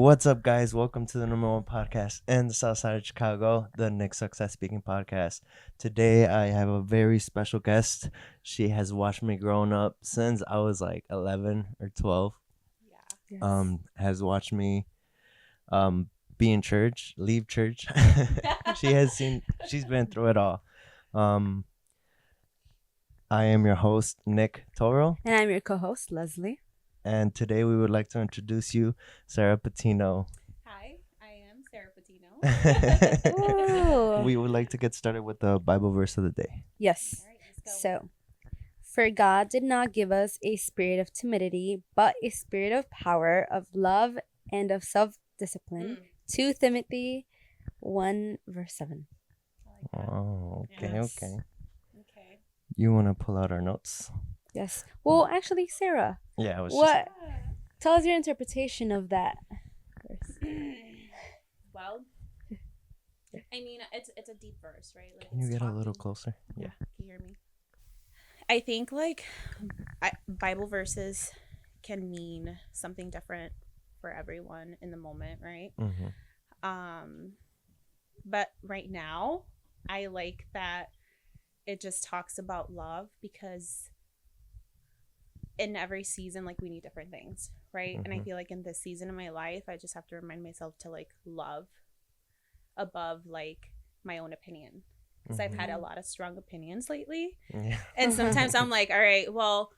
What's up, guys? Welcome to the #1 podcast in the South Side of Chicago, the Nick Success Speaking Podcast. Today, I have a very special guest. She has watched me growing up since I was like 11 or 12. Yeah. Yes. Has watched me be in church, leave church. She's been through it all. I am your host, Nick Toro, And I'm your co-host, Leslie. and today we would like to introduce you, Sara Patino. Hi, I am Sara Patino. Ooh. We would like to get started with the Bible verse of the day. Yes. All right, let's go. So, for God did not give us a spirit of timidity, but a spirit of power, of love, and of self-discipline. 2 Timothy 1, verse 7. I like that. Oh, okay, Yes. okay. Okay. You want to pull out our notes? Yes. Well, actually, Sarah, Yeah, I was what? Tell us your interpretation of that verse. Well, I mean, it's a deep verse, right? Like, Can you it's get a little talking- closer? Yeah. Can you hear me? I think Bible verses can mean something different for everyone in the moment, right? Mm-hmm. But right now, I like that it just talks about love, because in every season, like, we need different things, right? And I Mhm. feel like in this season of my life, I just have to remind myself to like love above like my own opinion, because I've had a lot of strong opinions lately. Yeah. And sometimes I'm like, all right, well,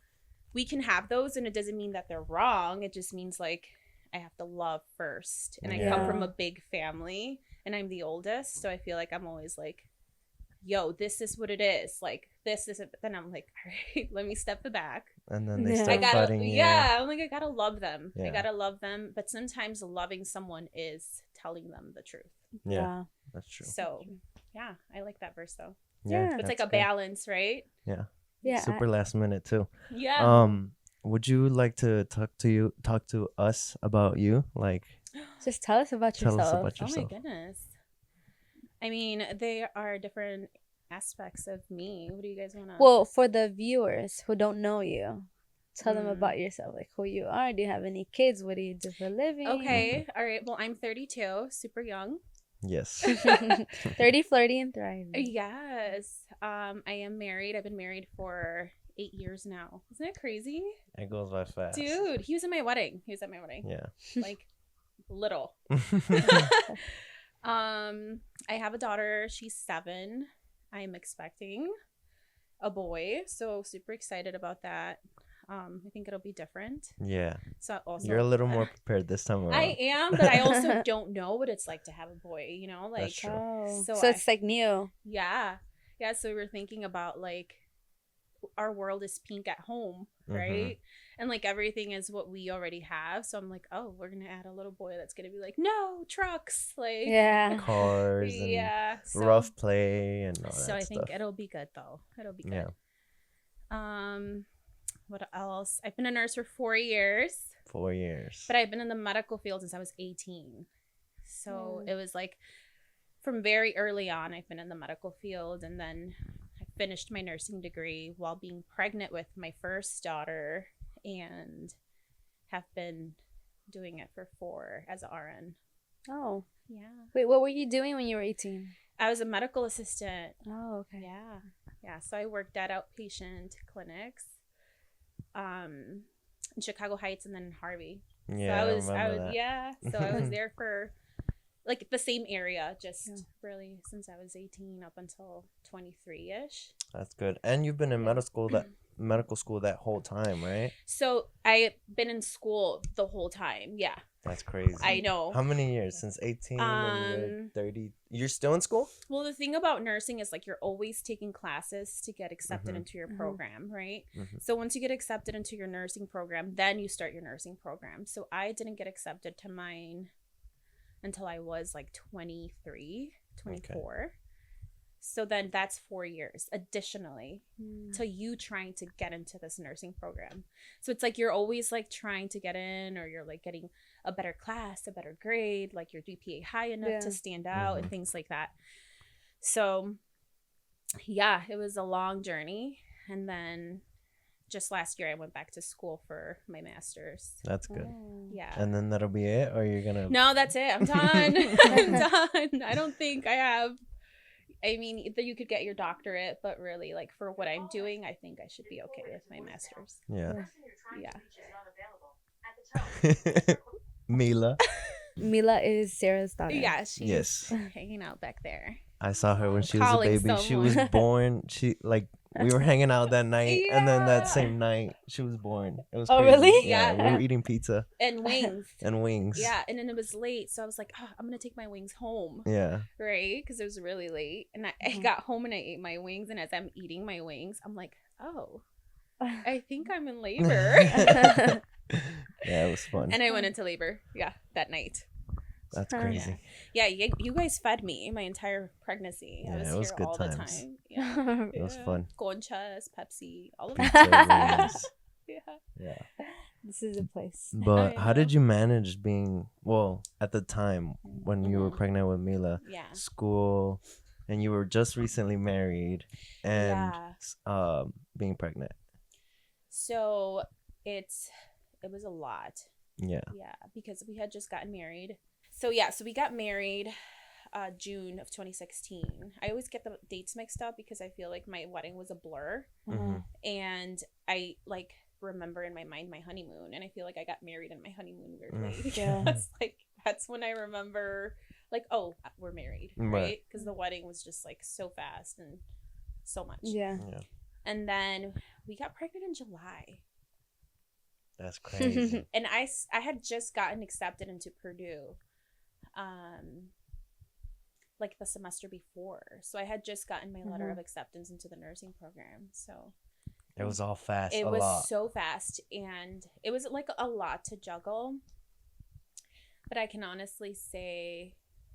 we can have those, and it doesn't mean that they're wrong. It just means like I have to love first. And I come Yeah. from a big family, and I'm the oldest, so I feel like I'm always like, yo, this is what it is. Like, this isn't. But then I'm like, all right, let me step back. And then they Yeah. I start gotta, fighting you. yeah, I'm like, I gotta love them. I Yeah. gotta love them. But sometimes loving someone is telling them the truth. Yeah, that's true. So, yeah, I like that verse though. Yeah. It's like that's a good. balance, right? Yeah. Super last minute too. Yeah. Would you like to talk to us about you? Like, Just tell us about tell yourself. us about Oh my yourself. goodness. I mean, there are different aspects of me. What do you guys want to? Well, for the viewers who don't know you, tell them Mm. about yourself, like who you are. Do you have any kids? What do you do for a living? Okay. All right. Well, I'm 32, super young. Yes. 30, flirty, and thriving. Yes. I am married. I've been married for 8 years now. Isn't that crazy? It goes by fast. Dude, he was at my wedding. Yeah. Like, little. I have a daughter. She's 7. I'm expecting a boy, so super excited about that. I think it'll be different. Yeah. So also, You're a little more prepared this time around. I am, but I also don't know what it's like to have a boy. You know, like, That's true. Oh. So So it's like new. yeah. So we're thinking about like our world is pink at home, right? And like everything is what we already have. So I'm like, oh, we're gonna add a little boy that's gonna be like, no trucks, like, Yeah. Cars and yeah. So, rough play and all So that I think stuff. it'll be good though. It'll be good. Yeah. What else? I've been a nurse for 4 years, 4 years. but I've been in the medical field since I was 18. So it was like from very early on, I've been in the medical field, and then I finished my nursing degree while being pregnant with my first daughter, and have been doing it for 4 as an RN. Oh. Yeah. Wait, what were you doing when you were 18? I was a medical assistant. Oh, okay. Yeah. So I worked at outpatient clinics, in Chicago Heights and then in Harvey. Yeah, So I remember that. Yeah. So I was there for like the same area, just really since I was 18 up until 23-ish. That's good. And you've been in Yeah. medical school that whole time, right? So I've been in school the whole time. Yeah. That's crazy. I know. How many years? Since 18 and you're 30. You're still in school? Well, the thing about nursing is like you're always taking classes to get accepted Mhm. into your Mhm. program, right? Mhm. So once you get accepted into your nursing program, then you start your nursing program. So I didn't get accepted to mine until I was like 23, 24. So then that's 4 years additionally to you trying to get into this nursing program. So it's like you're always like trying to get in, or you're like getting a better class, a better grade, like your GPA high enough to stand out and things like that. So yeah, it was a long journey. And then just last year I went back to school for my master's. That's good. Yeah. And then that'll be it, or you're gonna? No, that's it. I'm done. I'm done. I don't think I have. I mean, either you could get your doctorate, but really, like, for what I'm doing, I think I should be okay with my master's. Yeah. Yeah. Mila. Mila is Sarah's daughter. Yeah, she's Yes. hanging out back there. I saw her when she was a Calling baby. She was someone. born. She we were hanging out that night, and then Yeah. that same night she was born. It was Oh, crazy. really? Yeah, Yeah. we were eating pizza And wings. and wings. Yeah, and then it was late, so I was like, oh, I'm gonna take my wings home, Yeah. right? Because it was really late, and I got home and I ate my wings, and as I'm eating my wings, I'm like, oh, I think I'm in labor. Yeah, it was fun. And I went into labor, yeah, that night. That's Yeah. crazy. Yeah, you guys fed me my entire pregnancy. I Yeah, was it here was good all times. the time. Yeah. It was Yeah. fun. Conchas, Pepsi, all of Pizza, that. wings. Yeah. Yeah. This is a place. But I how did know. you manage being at the time when you were Mhm. pregnant with Mila, Yeah. school, and you were just recently married, and Yeah. being pregnant? So it was a lot. Yeah. Yeah, because we had just gotten married. So yeah, so we got married June of 2016. I always get the dates mixed up because I feel like my wedding was a blur. Mhm. And I like remember in my mind my honeymoon, and I feel like I got married in my honeymoon weirdly. Yeah. Because like that's when I remember like, oh, we're married, Right. right? Because the wedding was just like so fast and so much. Yeah. Yeah. And then we got pregnant in July. That's crazy. And I had just gotten accepted into Purdue like the semester before, so I had just gotten my letter of acceptance into the nursing program. So It was all fast. it a was lot. so fast, and it was like a lot to juggle, but I can honestly say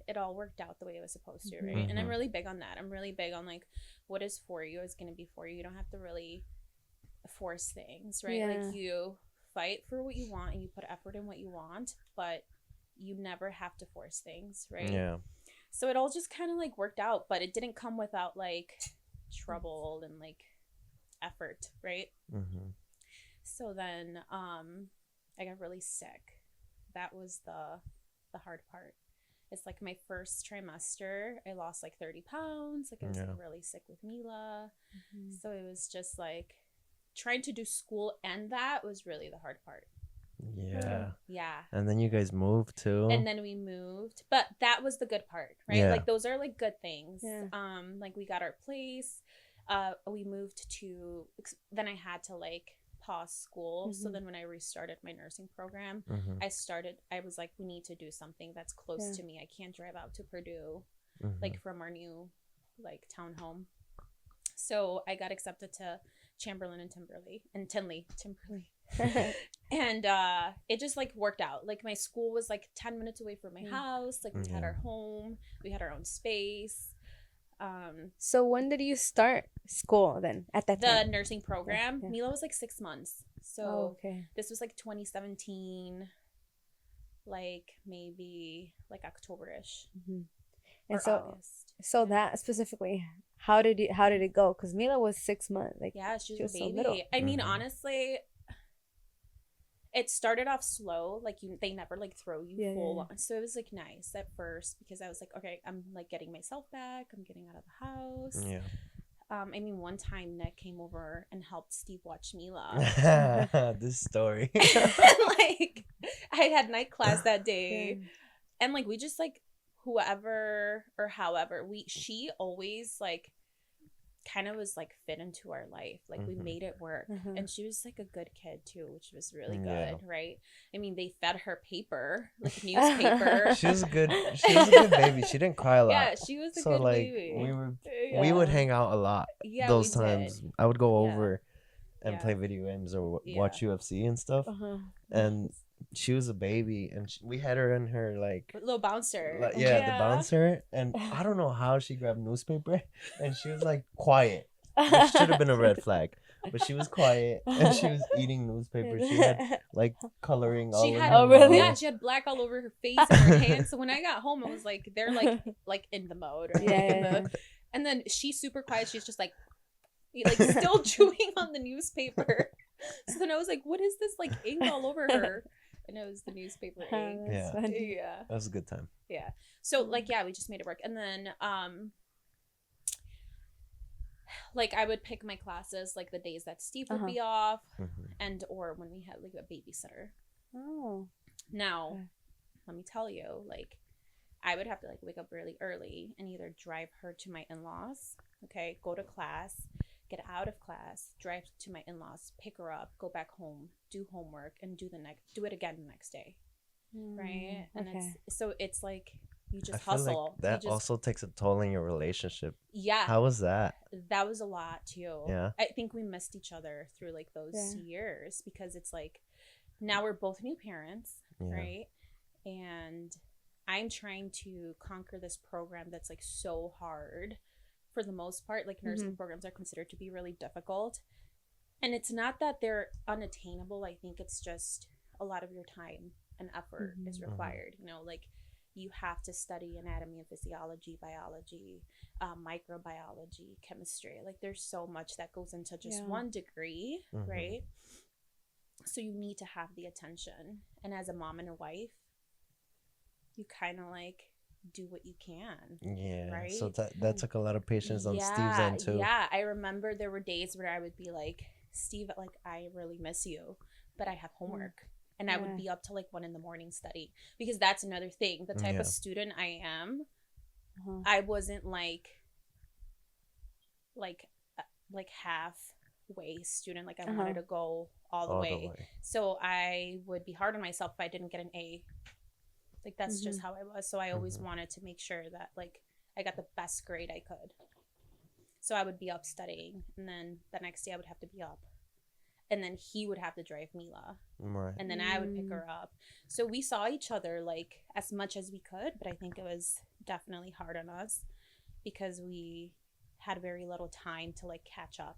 it all worked out the way it was supposed to, right? And I'm Mhm. really big on that. I'm really big on like what is for you is going to be for you. You don't have to really force things, right? Yeah. Like you fight for what you want and you put effort in what you want, but you never have to force things, right? Yeah. So it all just kind of like worked out, but it didn't come without like trouble and like effort, right? Mm-hmm. So then I got really sick. That was the hard part. It's like my first trimester, I lost like 30 pounds. Like I was like, really sick with Mila. So it was just like trying to do school, and that was really the hard part. Yeah. Yeah. And then you guys moved too. And then we moved, but that was the good part, right? Yeah. Like those are like good things. Yeah. Like we got our place. We moved to. Then I had to like pause school. So then when I restarted my nursing program, Mhm. I was like, we need to do something that's close to me. I can't drive out to Purdue, Mhm. like from our new like townhome. So I got accepted to Chamberlain and Tinley. And it just like worked out. Like my school was like 10 minutes away from my house. Like we had our home, we had our own space. So when did you start school then? At that The time? nursing program, Yeah. Mila was like 6 months. So Oh, okay. this was like 2017, like maybe like October-ish And or so, August. so that specifically, how did it go? Because Mila was 6 months. Like, Yeah, she was a so baby. little. I mean, Mhm. honestly, it started off slow. Like they never like throw you Yeah, full yeah, on. So it was like nice at first because I was like, okay, I'm like getting myself back. I'm getting out of the house. Yeah. I mean, one time Nick came over and helped Steve watch Mila. This story. Like I had night class that day, and like we just like whoever or however she always like kind of was like fit into our life. Like we made it work. And she was like a good kid too, which was really good. Yeah. Right. I mean, they fed her paper, like newspaper. She was a good baby. She didn't cry a lot. Yeah, she was a So good like baby. we would hang out a lot Yeah, those we did. times. I would go Yeah. over and Yeah. play video games or Yeah. watch UFC and stuff. And she was a baby, and we had her in her like Little bouncer. the bouncer, and I don't know how she grabbed newspaper, and she was like quiet. Which should have been a red flag, but she was quiet and she was eating newspaper. She had like coloring all She over had, her really? yeah, mouth. she had black all over her face and her hands. So when I got home, I was like, they're like in the mode. Or like in the, and then she's super quiet. She's just like, like still chewing on the newspaper. So then I was like, what is this like ink all over her? And it was the newspaper ink. Yeah. Funny. Yeah. That was a good time. Yeah. So like, yeah, we just made it work. And then like I would pick my classes like the days that Steve would be off, and or when we had like a babysitter. Oh. Now, Okay. let me tell you, like I would have to like wake up really early and either drive her to my in-laws, okay, go to class, get out of class, drive to my in-laws, pick her up, go back home, do homework, and do it again the next day, right? And it's like you I just feel hustle. like that You just, also takes a toll on your relationship. yeah, How was that? that was a lot too. Yeah. I think we missed each other through like those years because it's like now we're both new parents, right? And I'm trying to conquer this program that's like so hard for the most part. Like nursing programs are considered to be really difficult. And it's not that they're unattainable. I think it's just a lot of your time and effort is required. You know, like you have to study anatomy and physiology, biology, microbiology, chemistry. Like there's so much that goes into just one degree, right? So you need to have the attention. And as a mom and a wife, you kind of like do what you can. Yeah. Right? So that took a lot of patience on Steve's end too. Yeah. I remember there were days where I would be like, Steve, like, I really miss you, but I have homework. And I would be up till like 1 a.m. study, because that's another thing. The type of student I am, I wasn't like halfway student. Like I wanted to go all the way. So I would be hard on myself if I didn't get an A. Like that's just how I was. So I always wanted to make sure that like I got the best grade I could. So I would be up studying, and then the next day I would have to be up. And then he would have to drive Mila. Right. And then I would pick her up. So we saw each other like as much as we could, but I think it was definitely hard on us because we had very little time to like catch up.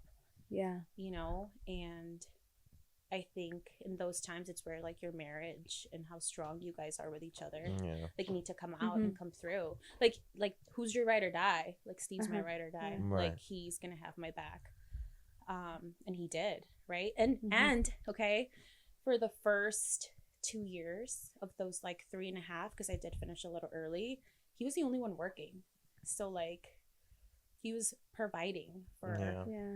Yeah. You know, and I think in those times it's where like your marriage and how strong you guys are with each other like need to come out and come through. Like who's your ride or die? Like Steve's my ride or die. Right. Like he's gonna have my back. And he did, right? And okay, for the first 2 years of those like 3.5, because I did finish a little early, he was the only one working. So like he was providing for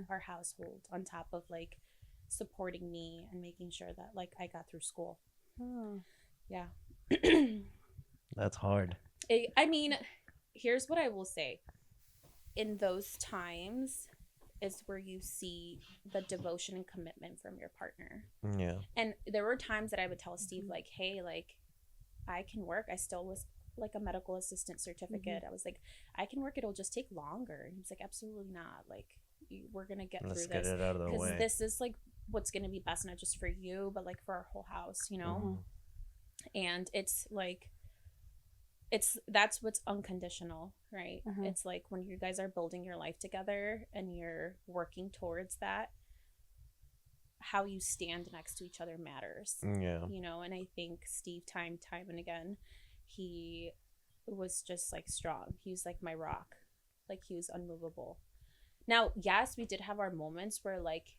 our household on top of like supporting me and making sure that like I got through school. Yeah. That's hard. I mean, here's what I will say. In those times is where you see the devotion and commitment from your partner. Yeah. And there were times that I would tell Steve like, hey, like I can work. I still was like a medical assistant certificate. I was like, I can work. It'll just take longer. And he was like, absolutely not. Like we're going to get through this. Let's get it out of the way. Because this is like what's going to be best, not just for you, but like for our whole house, you know? And it's like, that's what's unconditional, right? It's like when you guys are building your life together and you're working towards that, how you stand next to each other matters. Yeah. You know, and I think Steve, time and again, he was just like strong. He was like my rock. Like he was unmovable. Now, yes, we did have our moments where like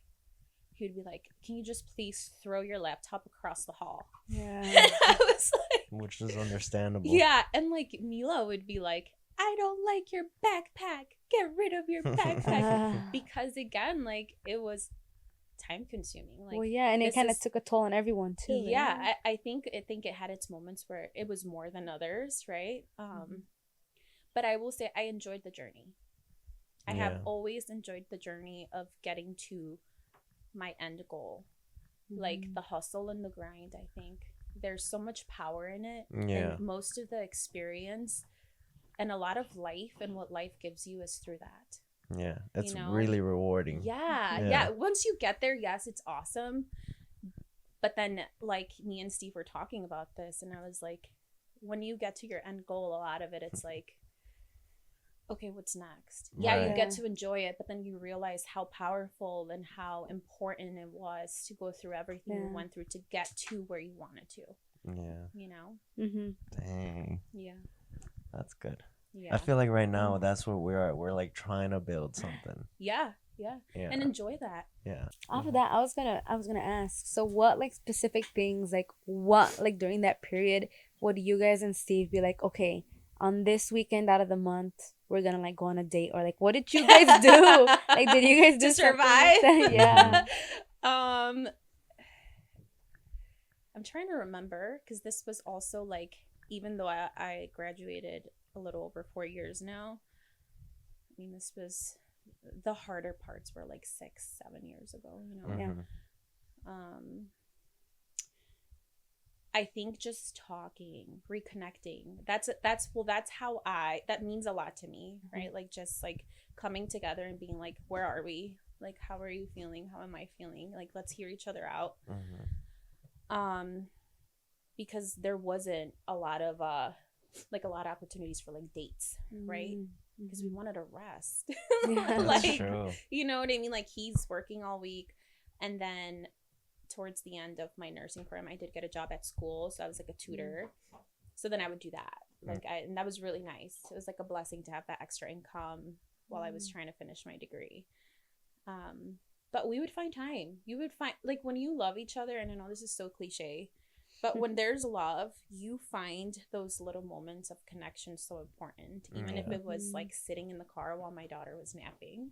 he would be like, can you just please throw your laptop across the hall? Yeah. I was like, which is understandable. yeah. And like Mila would be like, I don't like your backpack. Get rid of your backpack. Because again, like it was time consuming. Like, well, yeah, and it kind of took a toll on everyone too. Yeah, I think it had its moments where it was more than others, right? But I will say I enjoyed the journey. I have always enjoyed the journey of getting to my end goal. Like the hustle and the grind. I think there's so much power in it. And most of the experience and a lot of life and what life gives you is through that. Yeah, it's you know? really rewarding. Yeah. Once you get there, yes, it's awesome. But then, like, me and Steve were talking about this, and I was like, when you get to your end goal, a lot of it, it's like, okay, what's next? Yeah, you get to enjoy it, but then you realize how powerful and how important it was to go through everything you went through to get to where you wanted to. Yeah. You know? Dang. Yeah. That's good. Yeah. I feel like right now that's what we're at. We're like trying to build something. Yeah. Yeah. Yeah. And enjoy that. Yeah. Off of that, I was gonna ask. So, what like specific things, like what like during that period, would you guys and Steve be like, okay, on this weekend out of the month, we're gonna like go on a date, or like, what did you guys do? Like, did you guys do To something survive? like that? Yeah. I'm trying to remember, because this was also like, even though I graduated a little over 4 years now, I mean, this was, the harder parts were like 6-7 years ago, you know. Yeah. I think just talking, reconnecting, that's how that means a lot to me, right? Like, just like coming together and being like, where are we? Like, how are you feeling? How am I feeling? Like, let's hear each other out. Because there wasn't a lot of opportunities for like dates, right? Because we wanted to rest. Yeah. Like, That's true. you know what I mean? Like, he's working all week, and then towards the end of my nursing program, I did get a job at school, so I was like a tutor. So then I would do that, and that was really nice. It was like a blessing to have that extra income while I was trying to finish my degree. But we would find time. You would find, like, when you love each other, and I know this is so cliche, but when there's love, you find those little moments of connection so important. Even if it was like sitting in the car while my daughter was napping,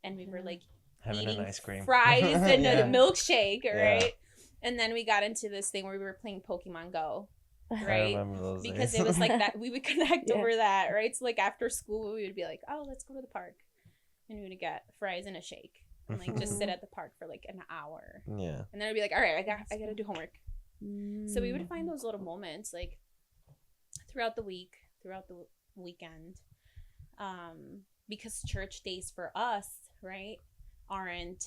and we were like Having eating an ice cream, fries and Yeah. a milkshake, right? Yeah. And then we got into this thing where we were playing Pokemon Go, I right? remember those Because days. it was like that. We would connect Yeah. over that, right? So like after school, we would be like, oh, let's go to the park, and we would get fries and a shake, and like just sit at the park for like an hour, Yeah. and then I'd be like, all right, I gotta do homework. So we would find those little moments like throughout the week, throughout the weekend, because church days for us, right, aren't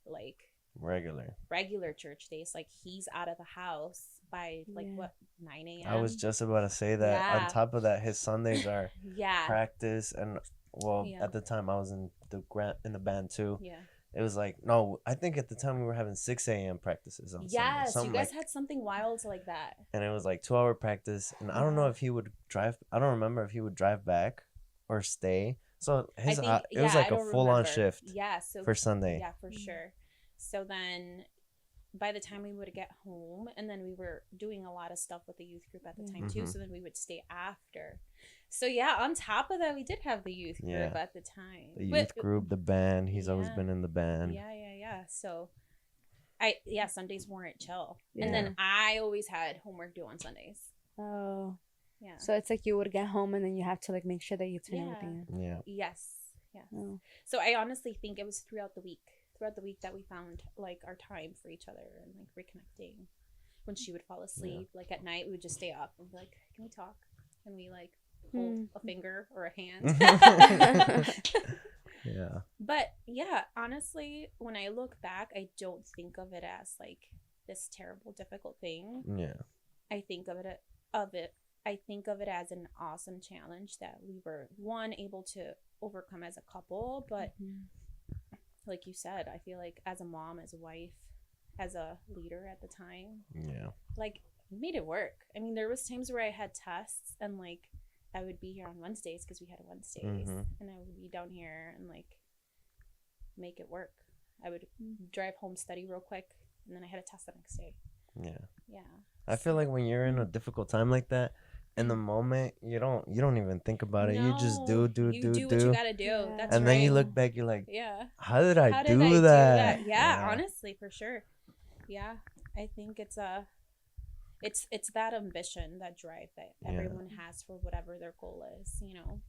like regular church days. Like, he's out of the house by like what, 9 a.m. I was just about to say that. Yeah. On top of that, his Sundays are yeah practice, and well, Yeah. at the time I was in the band too. yeah It was like, no, I think at the time we were having 6 a.m. practices on Sunday. yes, you guys like, had something wild like that. and it was like 2-hour practice, and I don't know if he would drive. I don't remember if he would drive back or stay. So I his think, it was yeah, like I a don't full on remember. shift Yeah, so for Sunday. yeah, for sure. So then by the time we would get home, and then we were doing a lot of stuff with the youth group at the time too, so then we would stay after. So yeah, on top of that, we did have the youth group at the time. The youth group, the band. He's always Yeah. been in the band. Yeah. So Sundays weren't chill. Yeah. And then I always had homework due on Sundays. Oh. Yeah. So it's like you would get home and then you have to like make sure that you turn Yeah. everything in. Yeah. Yes. Oh. So I honestly think it was throughout the week that we found like our time for each other and like reconnecting. When she would fall asleep, like at night, we would just stay up and be like, can we talk? Can we like hold a finger or a hand? Yeah. But yeah, honestly, when I look back, I don't think of it as like this terrible, difficult thing. Yeah. I think of it as an awesome challenge that we were able to overcome as a couple. But like you said, I feel like as a mom, as a wife, as a leader at the time, like, we made it work. I mean, there was times where I had tests and like I would be here on Wednesdays because we had Wednesdays, and I would be down here and like make it work. I would drive home, study real quick, and then I had a test the next day. Yeah. I feel like when you're in a difficult time like that, in the moment, you don't even think about it. You just do what you gotta do. Yeah. That's and right. then you look back, you're like, Yeah. how did I How do did I that? Yeah, honestly, for sure. Yeah, I think it's that ambition, that drive that everyone has for whatever their goal is, you know.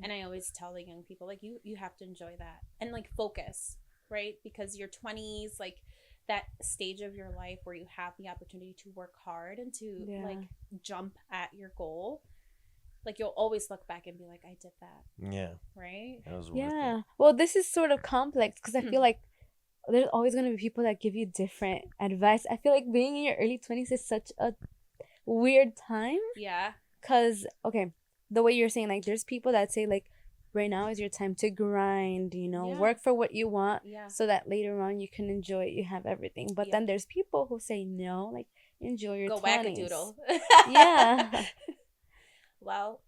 And I always tell the young people, like, you have to enjoy that and like focus, right? Because your 20s, like that stage of your life where you have the opportunity to work hard and to like jump at your goal, like you'll always look back and be like, I did that. Yeah. Right? It was worth it. Well, this is sort of complex because I feel like there's always going to be people that give you different advice. I feel like being in your early 20s is such a weird time. Yeah. Because, okay, the way you're saying, like, there's people that say, like, right now is your time to grind, you know, work for what you want so that later on you can enjoy it, you have everything. But then there's people who say, no, like, enjoy your 20s. Go whack-a-doodle. Yeah. Well,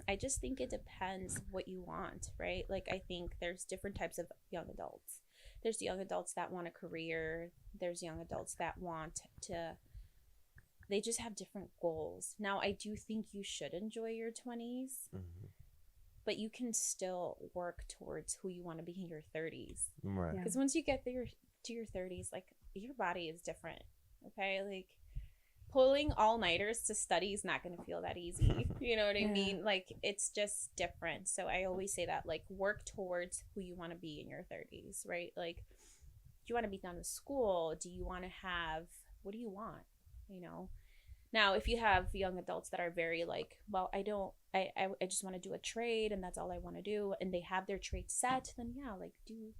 I just think it depends what you want, right? Like, I think there's different types of young adults. There's young adults that want a career. There's young adults that want to, they just have different goals. Now, I do think you should enjoy your 20s, but you can still work towards who you want to be in your 30s. Right. Because once you get there to your 30s, like, your body is different, okay? Like, pulling all-nighters to study is not going to feel that easy. You know what I mean? Like, it's just different. So I always say that, like, work towards who you want to be in your 30s, right? Like, do you want to be done with school? Do you want to have, what do you want? You know? Now, if you have young adults that are very like, well, I just want to do a trade and that's all I want to do, and they have their trade set, then yeah, like, do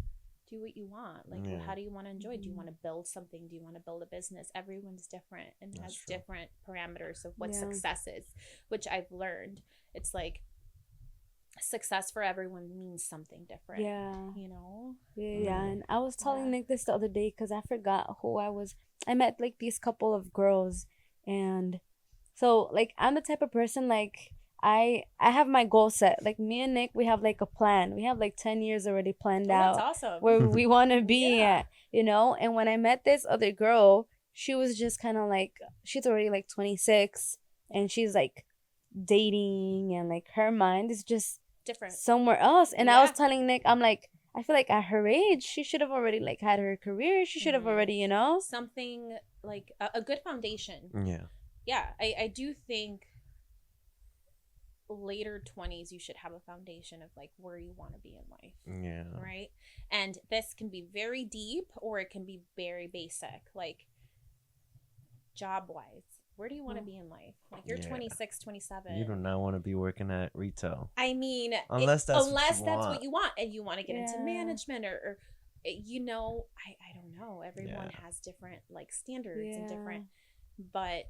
what you want. Like, how do you want to enjoy? Do you want to build something? Do you want to build a business? Everyone's different and has different parameters of what success is, which I've learned. It's like success for everyone means something different. Yeah. You know? Yeah. And I was telling Nick this the other day because I forgot who I was. I met like these couple of girls, and so like I'm the type of person, like I have my goal set. Like me and Nick, we have like a plan. We have like 10 years already planned out. That's awesome. Where we want to be at, you know? And when I met this other girl, she was just kind of like, she's already like 26 and she's like dating, and like her mind is just different somewhere else. And I was telling Nick, I'm like, I feel like at her age, she should have already like had her career. She should have already, you know? Something like a good foundation. Yeah. Yeah, I do think later 20s you should have a foundation of like where you want to be in life. Yeah. Right? And this can be very deep or it can be very basic, like job wise. Where do you want to be in life? Like, you're 26, 27. You do not want to be working at retail. I mean, unless that's what you want, and you want to get into management or you know, I don't know. Everyone has different like standards and different, but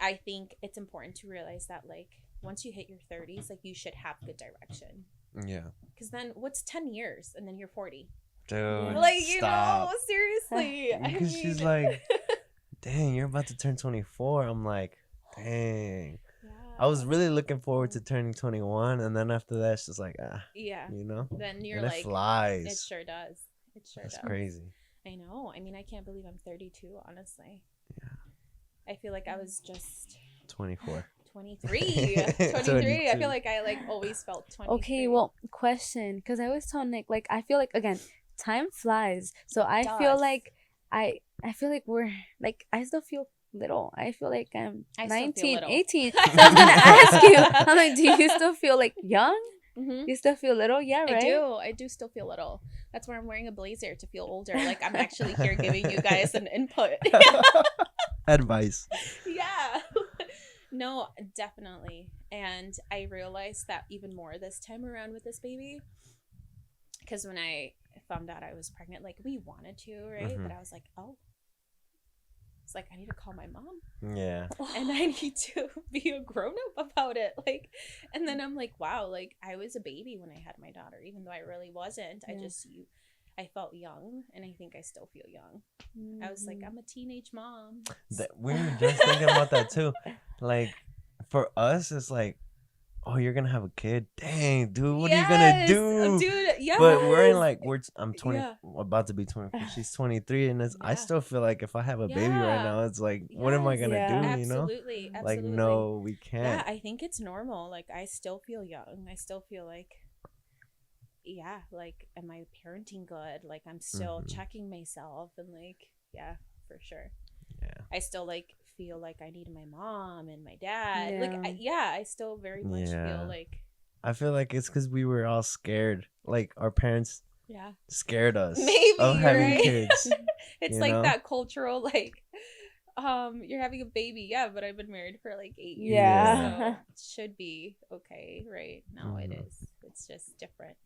I think it's important to realize that like once you hit your 30s, like you should have good direction. Yeah. Because then what's 10 years and then you're 40? Dude, like, you stop. know, seriously. Because she's like, dang, you're about to turn 24. I'm like, dang. Yeah. I was really looking forward to turning 21, and then after that, it's just like, you know? Then you're and like, it flies. It sure does. It sure does. That's crazy. I know. I mean, I can't believe I'm 32, honestly. Yeah. I feel like I was just 24. 23. 23. I feel like I like always felt 23. Okay, well, question, because I always tell Nick, like, I feel like, again, time flies. So I feel like I feel like we're like, I still feel little. I feel like I'm 19, 18. So I was gonna ask you, I'm like, do you still feel like young? Mm-hmm. You still feel little? Yeah, right? I do still feel little. That's why I'm wearing a blazer, to feel older. Like, I'm actually here giving you guys an input. Advice. Yeah. No, definitely. And I realized that even more this time around with this baby, because when I found out I was pregnant, like, we wanted to, right? But I was like, oh, it's like, I need to call my mom. Yeah. And I need to be a grown-up about it. Like, and then I'm like, wow, like, I was a baby when I had my daughter, even though I really wasn't. I felt young, and I think I still feel young. I was like, I'm a teenage mom. We were just thinking about that too. Like, for us, it's like, oh, you're gonna have a kid? Dang, dude, what are you gonna do? Dude, yes. But we're in like, I'm 20, about to be 24. She's 23, and I still feel like if I have a baby right now, it's like, what am I gonna do? You know? Absolutely. Like, no, we can't. Yeah, I think it's normal. Like, I still feel young. I still feel like, yeah, like, am I parenting good? Like, I'm still checking myself, and like, yeah, for sure. Yeah. I still like feel like I need my mom and my dad. Like, I still very much feel like. I feel like it's because we were all scared. Like, our parents scared us maybe of having kids. It's like know? That cultural, like, you're having a baby, but I've been married for like 8 years. Yeah. So it should be okay, right? No, it is. It's just different.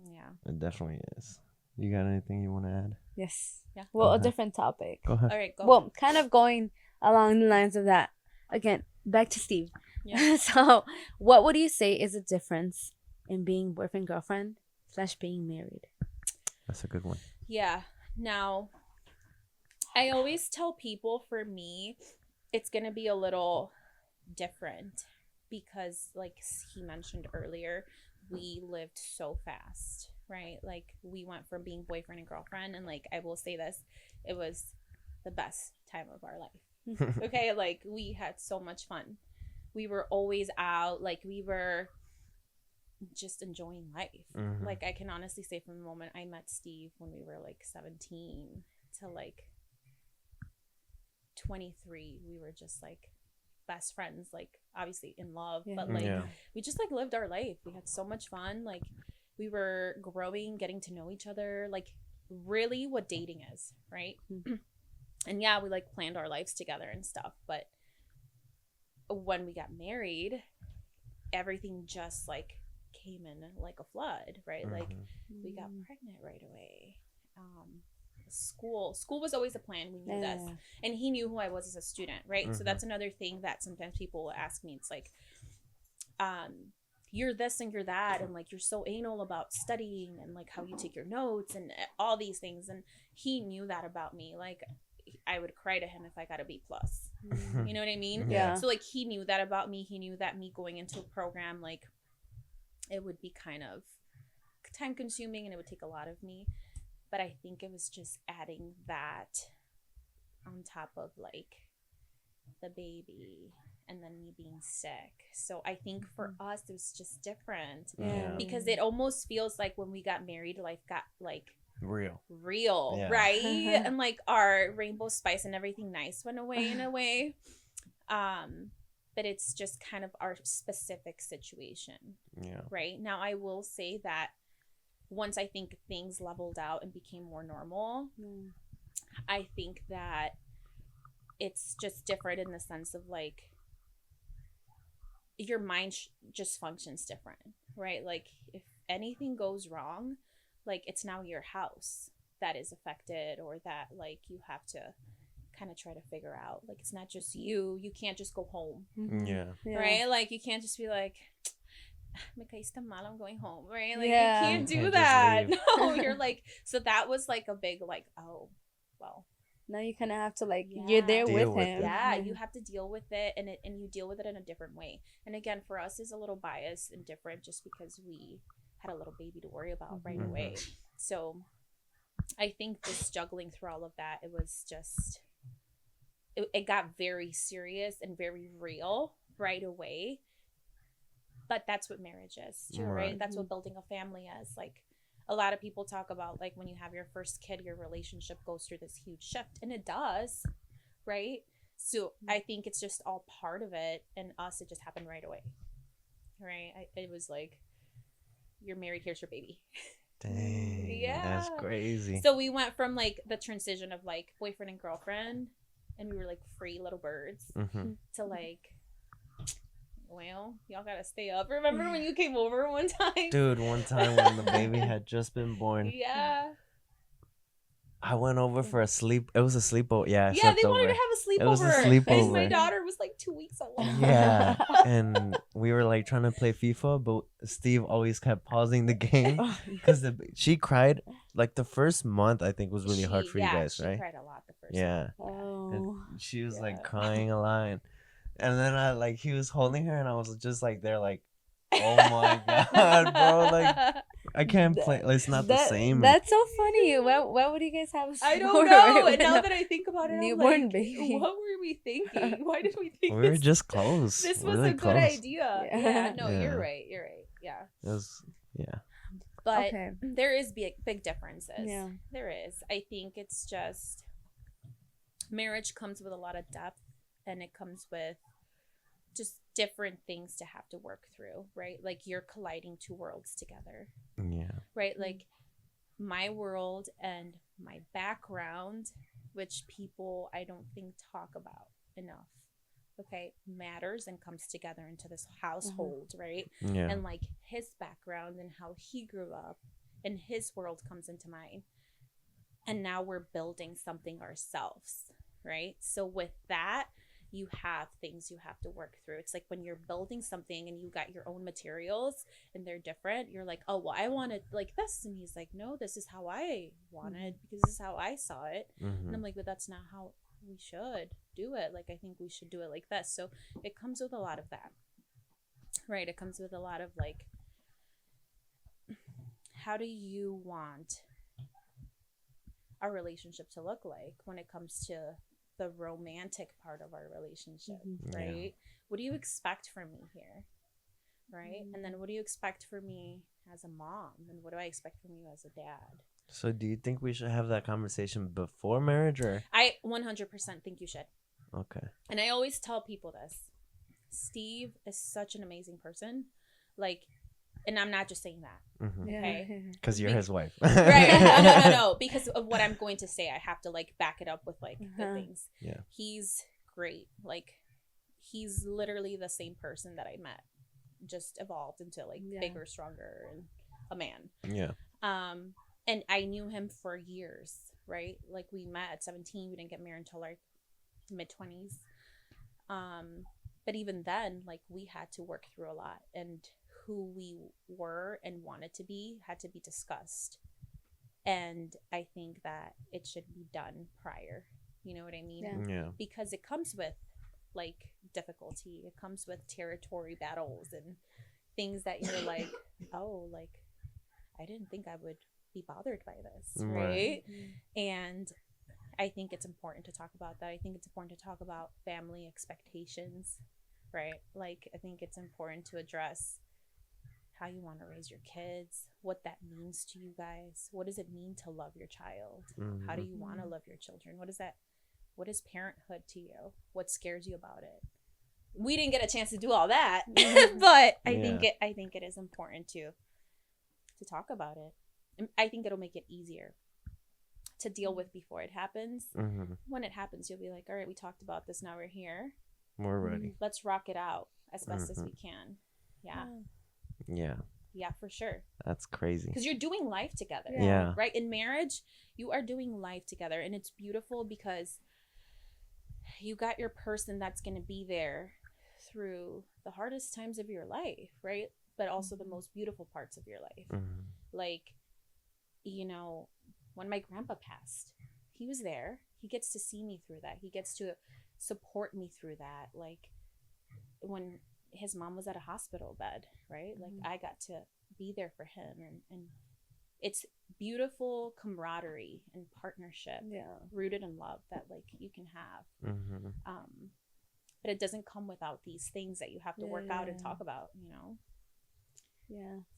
Yeah. It definitely is. You got anything you want to add? Yes. Yeah. Well, a different topic. Go ahead. All right, go. Well, kind of going along the lines of that. Again, back to Steve. Yeah. So, what would you say is the difference in being boyfriend, girlfriend / being married? That's a good one. Yeah. Now, I always tell people, for me, it's going to be a little different because like he mentioned earlier, we lived so fast, right? Like we went from being boyfriend and girlfriend, and like I will say this, it was the best time of our life. Okay, like we had so much fun. We were always out, like we were just enjoying life. Like I can honestly say from the moment I met Steve when we were like 17 to like 23, we were just like best friends, like obviously in love, but like we just like lived our life. We had so much fun. Like we were growing, getting to know each other, like really what dating is, right? And yeah, we like planned our lives together and stuff, but when we got married, everything just like came in like a flood, right? Like we got pregnant right away. School was always a plan. We knew this, and he knew who I was as a student, right? So that's another thing that sometimes people will ask me. It's like, you're this and you're that, and like you're so anal about studying and like how you take your notes and all these things. And he knew that about me. Like I would cry to him if I got a B+. You know what I mean? Yeah. So like he knew that about me. He knew that me going into a program, like it would be kind of time consuming and it would take a lot of me. But I think it was just adding that on top of like the baby and then me being sick. So I think for us it was just different. Because it almost feels like when we got married, life got like real, right? And like our rainbow spice and everything nice went away in a way. But it's just kind of our specific situation. Right? Now I will say that once I think things leveled out and became more normal, I think that it's just different in the sense of like your mind just functions different, right? Like if anything goes wrong, like it's now your house that is affected, or that like you have to kind of try to figure out. Like it's not just you can't just go home. Right? Like you can't just be like, me caíste mal, I'm going home, right? Like you can't do that. No, you're like, so that was like a big like, oh well, now you kind of have to like you're there with him. You have to deal with it, and you deal with it in a different way. And again, for us is a little biased and different just because we had a little baby to worry about right away. So I think just juggling through all of that, it was just it got very serious and very real right away. But that's what marriage is too, right? That's what building a family is. Like a lot of people talk about like when you have your first kid, your relationship goes through this huge shift, and it does, right? So I think it's just all part of it, and us, it just happened right away, right? It was like, you're married, here's your baby. Dang, that's crazy. So we went from like the transition of like boyfriend and girlfriend, and we were like free little birds, to like, well, y'all gotta stay up. Remember when you came over one time? Dude, one time when the baby had just been born. I went over for a sleep. It was a sleepover. Yeah, they wanted to have a sleepover. It was a sleepover. And my daughter was like 2 weeks old. Yeah, and we were like trying to play FIFA, but Steve always kept pausing the game because she cried. Like the first month, I think was really hard for you guys, right? She cried a lot the first month. And she was like crying a lot. And then he was holding her, and I was just like there, like, oh my god, bro, like I can't play. It's not the same. That's so funny. Why would you guys have a I don't know. And now that I think about it, newborn I'm like, baby. What were we thinking? Why did we think we were just close? This was really a good close. idea. You're right. Yeah. It was, But there is big differences. Yeah. There is. I think it's just marriage comes with a lot of depth, and it comes with just different things to have to work through, right? Like you're colliding two worlds together. Right? Like my world and my background, which people I don't think talk about enough, okay, matters and comes together into this household, right? And like his background and how he grew up and his world comes into mine. And now we're building something ourselves, right? So with that, you have things you have to work through. It's like when you're building something and you got your own materials and they're different, you're like, oh, well, I want it like this. And he's like, no, this is how I want it because this is how I saw it. And I'm like, but that's not how we should do it. Like, I think we should do it like this. So it comes with a lot of that. right? It comes with a lot of like, how do you want our relationship to look like when it comes to the romantic part of our relationship, right? What do you expect from me here, right? And then what do you expect from me as a mom, and what do I expect from you as a dad? So do you think we should have that conversation before marriage, or? I 100% think you should. Okay. And I always tell people this. Steve is such an amazing person. Like, and I'm not just saying that. Okay. Because you're his wife. Right. No. Because of what I'm going to say, I have to like back it up with like good things. Yeah. He's great. Like, he's literally the same person that I met, just evolved into like bigger, stronger, and a man. Yeah. And I knew him for years, right? Like, we met at 17. We didn't get married until like mid-20s. But even then, like, we had to work through a lot, and who we were and wanted to be had to be discussed. And I think that it should be done prior. You know what I mean? Yeah. Because it comes with like difficulty. It comes with territory battles and things that you're like, oh, like, I didn't think I would be bothered by this, right? And I think it's important to talk about that. I think it's important to talk about family expectations, right? Like, I think it's important to address how you want to raise your kids, what that means to you guys. What does it mean to love your child? How do you want to love your children? What is parenthood to you? What scares you about it? We didn't get a chance to do all that, but I think it is important to talk about it. And I think it'll make it easier to deal with before it happens. When it happens, you'll be like, all right, we talked about this. Now we're here. We're ready. Let's rock it out as best as we can. Yeah, for sure. That's crazy. Because you're doing life together. Yeah. Right? In marriage, you are doing life together. And it's beautiful because you got your person that's going to be there through the hardest times of your life, right? But also the most beautiful parts of your life. Like, you know, when my grandpa passed, he was there. He gets to see me through that. He gets to support me through that. Like, when his mom was at a hospital bed, right? Like, I got to be there for him. And it's beautiful camaraderie and partnership rooted in love that, like, you can have. But it doesn't come without these things that you have to work out and talk about, you know?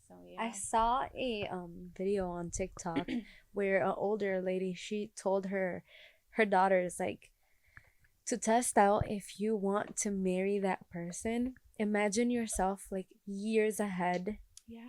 So I saw a video on TikTok where an older lady, she told her daughters, like, to test out if you want to marry that person, imagine yourself like years ahead.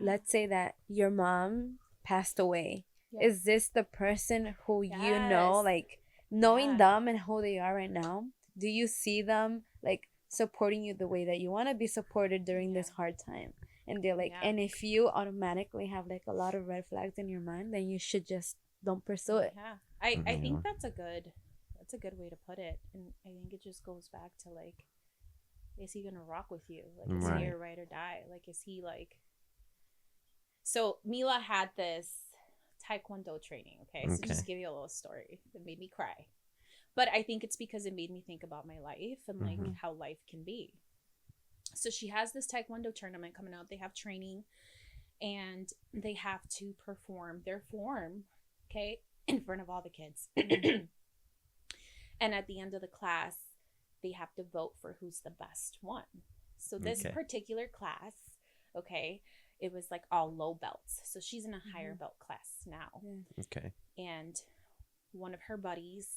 Let's say that your mom passed away. Is this the person who you know, like, knowing them and who they are right now? Do you see them like supporting you the way that you want to be supported during this hard time? And they're like, and if you automatically have like a lot of red flags in your mind, then you should just don't pursue it. I think that's a good way to put it. And I think it just goes back to, like, is he gonna rock with you? Like, is he your ride or die? Like, is he like? So Mila had this Taekwondo training. Okay, so just give you a little story. It made me cry, but I think it's because it made me think about my life and like how life can be. So she has this Taekwondo tournament coming out. They have training, and they have to perform their form, okay, in front of all the kids. And at the end of the class, they have to vote for who's the best one. So this particular class, okay, it was like all low belts. So she's in a higher belt class now. Okay. And one of her buddies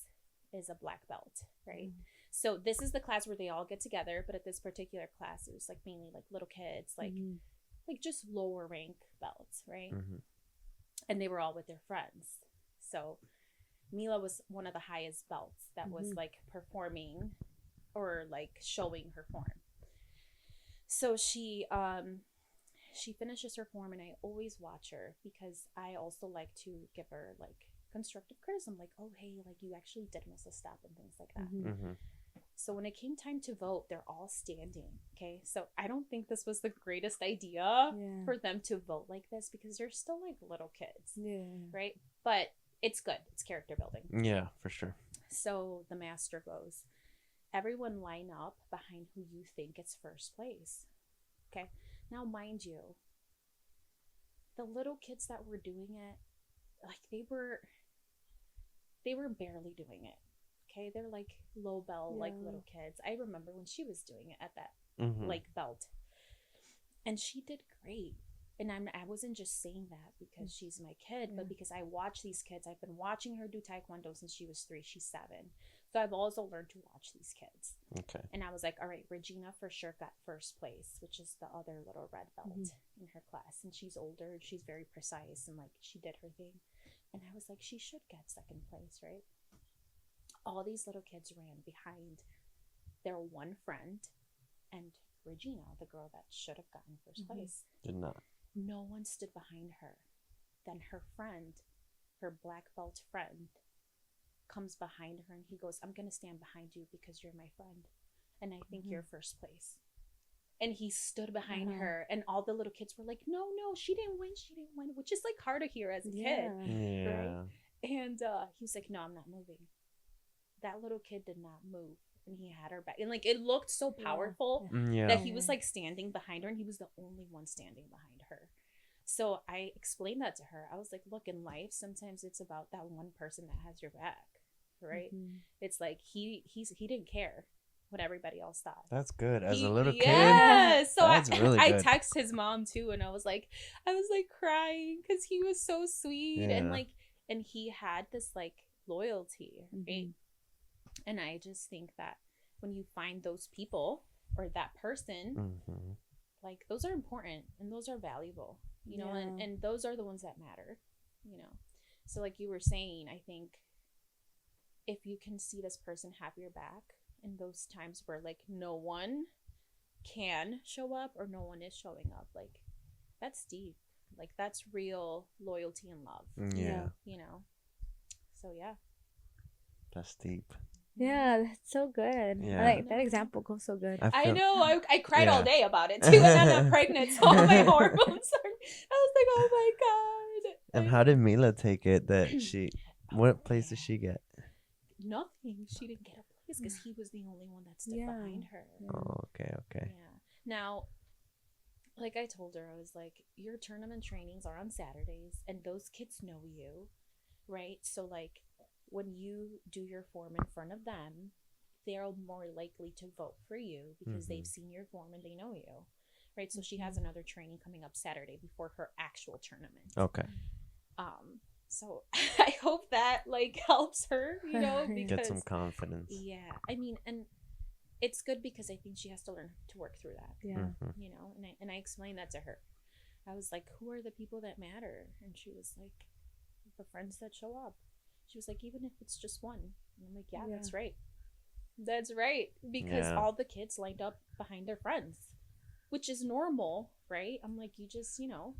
is a black belt, right? So this is the class where they all get together, but at this particular class, it was like mainly like little kids, like just lower rank belts, right? And they were all with their friends. So Mila was one of the highest belts that was like performing or like showing her form. So she finishes her form, and I always watch her because I also like to give her like constructive criticism, like, oh, hey, like, you actually did miss a step and things like that. So when it came time to vote, they're all standing. Okay. So I don't think this was the greatest idea for them to vote like this because they're still like little kids. Right. But it's good. It's character building. Yeah, for sure. So the master goes, everyone line up behind who you think gets first place. Okay. Now, mind you, the little kids that were doing it, like they were barely doing it. Okay, they're like low bell, like little kids. I remember when she was doing it at that like belt, and she did great. And I wasn't just saying that because she's my kid, but because I watch these kids. I've been watching her do Taekwondo since she was 3. She's 7. So I've also learned to watch these kids. Okay. And I was like, all right, Regina for sure got first place, which is the other little red belt in her class. And she's older. She's very precise. And like, she did her thing. And I was like, she should get second place, right? All these little kids ran behind their one friend and Regina, the girl that should have gotten first place. Did not. No one stood behind her. Then her friend, her black belt friend, comes behind her and he goes, I'm going to stand behind you because you're my friend. And I think you're first place. And he stood behind her and all the little kids were like, no, she didn't win, which is like hard to hear as a kid. Yeah. Right? And he was like, no, I'm not moving. That little kid did not move. And he had her back. And like, it looked so powerful that he was like standing behind her and he was the only one standing behind her. So I explained that to her. I was like, look, in life, sometimes it's about that one person that has your back, right? It's like he didn't care what everybody else thought. That's good. As a little kid. Yeah. So that's really I good. text his mom too, and I was like crying because he was so sweet and like, and he had this like loyalty, right? And I just think that when you find those people or that person, like those are important and those are valuable, you know, and those are the ones that matter, you know. So like you were saying, I think if you can see this person have your back in those times where like no one can show up or no one is showing up, like that's deep. Like that's real loyalty and love. Yeah. You know. So yeah. That's deep. Yeah, that's so good. Yeah. I like that example goes so good. I know. I cried all day about it too, and then I'm pregnant, so all my hormones are. I was like, oh my god. And how did Mila take it that she? What place did she get? Nothing. She didn't get a place because he was the only one that stood behind her. Oh, okay. Yeah. Now, like I told her, I was like, your tournament trainings are on Saturdays, and those kids know you, right? So like, when you do your form in front of them, they're more likely to vote for you because they've seen your form and they know you, right? So she has another training coming up Saturday before her actual tournament. Okay. So I hope that like helps her, you know, because Get some confidence. yeah, I mean, and it's good because I think she has to learn to work through that. Yeah. You know, and I explained that to her. I was like, who are the people that matter? And she was like, the friends that show up. She was like, even if it's just one. And I'm like, yeah. That's right. That's right. Because all the kids lined up behind their friends, which is normal, right? I'm like, you just, you know,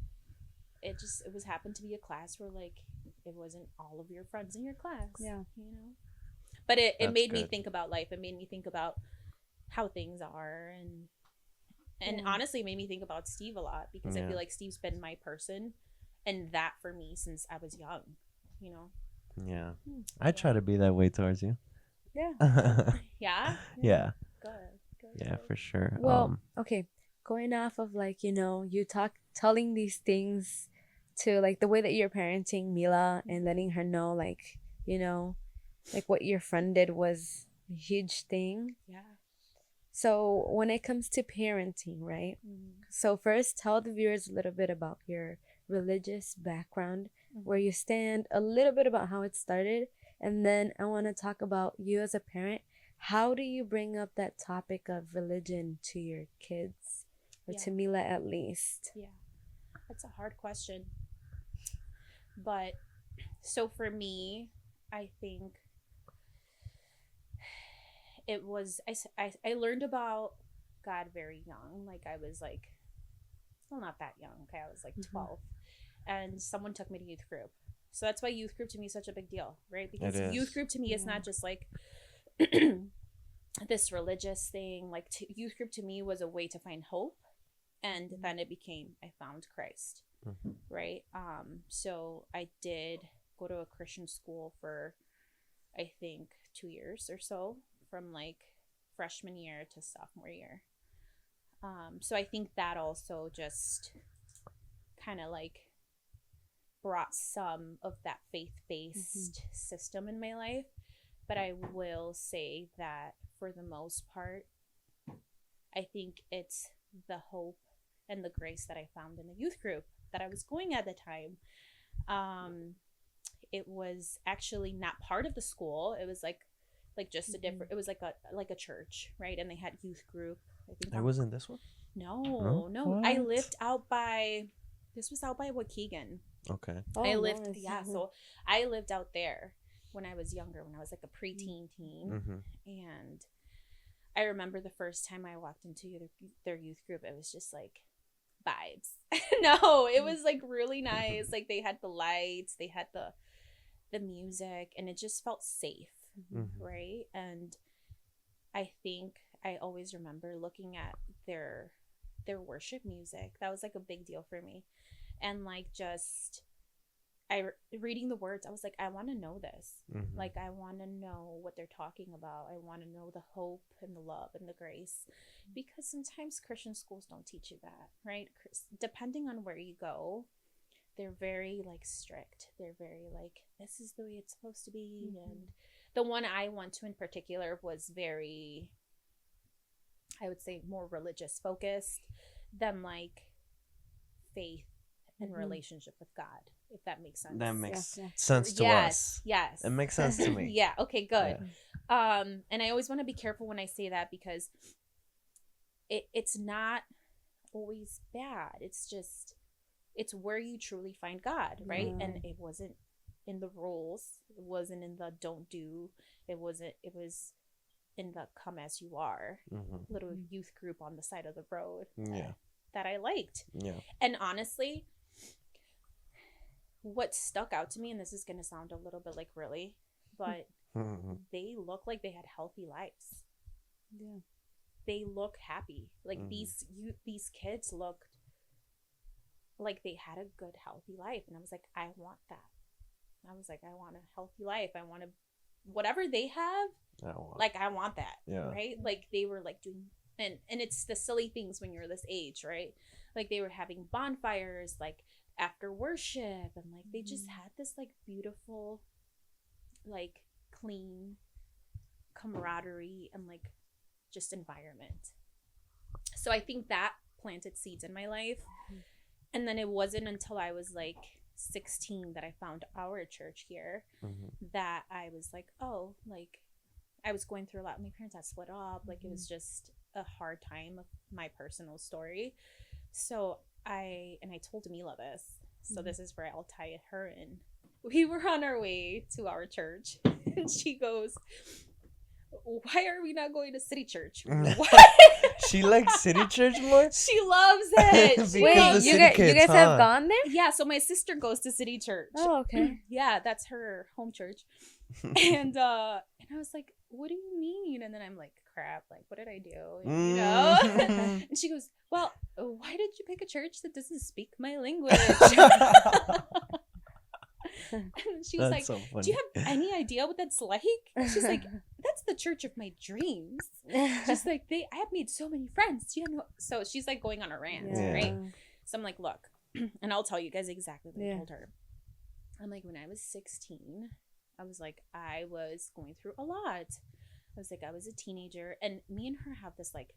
it was happened to be a class where like it wasn't all of your friends in your class. Yeah. You know? But it made me think about life. It made me think about how things are and honestly made me think about Steve a lot because I feel like Steve's been my person and that for me since I was young, you know? Yeah. I try to be that way towards you. Yeah. Yeah? Yeah. Good. Yeah, for sure. Well, okay. Going off of like, you know, you telling these things to like the way that you're parenting Mila and letting her know like, you know, like what your friend did was a huge thing. Yeah. So when it comes to parenting, right? So first tell the viewers a little bit about your religious background, where you stand, a little bit about how it started, and then I want to talk about you as a parent. How do you bring up that topic of religion to your kids, or to Mila at least? Yeah, that's a hard question. But so for me, I think it was I learned about God very young. Like I was like, well, not that young. Okay, I was like 12. And someone took me to youth group. So that's why youth group to me is such a big deal, right? Because youth group to me is not just like this religious thing. Like youth group to me was a way to find hope. And then it became, I found Christ, right? So I did go to a Christian school for, I think, 2 years or so, from like freshman year to sophomore year. So I think that also just kind of like brought some of that faith-based system in my life. But I will say that for the most part, I think it's the hope and the grace that I found in the youth group that I was going at the time. It was actually not part of the school. It was like just a different, it was like a church, right? And they had youth group. I think I was in this one. No. I lived out by, this was out by Waukegan. Okay. I lived, so I lived out there when I was younger, when I was like a preteen teen. And I remember the first time I walked into their youth group, it was just like vibes. No, it was like really nice. Like they had the lights, they had the music, and it just felt safe, right? And I think I always remember looking at their worship music. That was like a big deal for me. And like just reading the words, I was like, I want to know this. Like I want to know what they're talking about. I want to know the hope and the love and the grace, because sometimes Christian schools don't teach you that, right? Depending on where you go, they're very like strict. They're very like, this is the way it's supposed to be. And the one I went to in particular was very, I would say, more religious focused than like faith and relationship with God, if that makes sense. That makes sense to us. Yes. It makes sense to me. Yeah. Okay, good. Yeah. And I always want to be careful when I say that, because it's not always bad. It's just, it's where you truly find God, right? And it wasn't in the rules. It wasn't in the don't do. It was in the come as you are little youth group on the side of the road that I liked. And honestly, what stuck out to me, and this is going to sound a little bit like really, but they look like they had healthy lives. They look happy. Like these kids looked like they had a good healthy life, and I was like, I want that. I was like, I want a healthy life. I want to, whatever they have, I want that. Right? Like they were like doing, and it's the silly things when you're this age, right? Like they were having bonfires like after worship, and like they just had this like beautiful, like clean camaraderie and like just environment. So I think that planted seeds in my life. And then it wasn't until I was like 16 that I found our church here that I was like, oh, like I was going through a lot. My parents had split up. Like it was just a hard time of my personal story. So I told Mila this. So this is where I'll tie her in. We were on our way to our church and she goes, why are we not going to city church? She likes city church more? She loves it. Wait, you guys have gone there? Yeah, so my sister goes to city church. Oh, okay. Yeah, that's her home church. And I was like, what do you mean? And then I'm like, crap, like what did I do? You know? And she goes, well, why did you pick a church that doesn't speak my language? And she was that's like, so do you have any idea what that's like? She's like, that's the church of my dreams. She's like, I have made so many friends. Do you know? So she's like going on a rant, right? So I'm like, look, and I'll tell you guys exactly what I told her. I'm like, when I was 16, I was like, I was going through a lot. I was like, I was a teenager, and me and her have this like,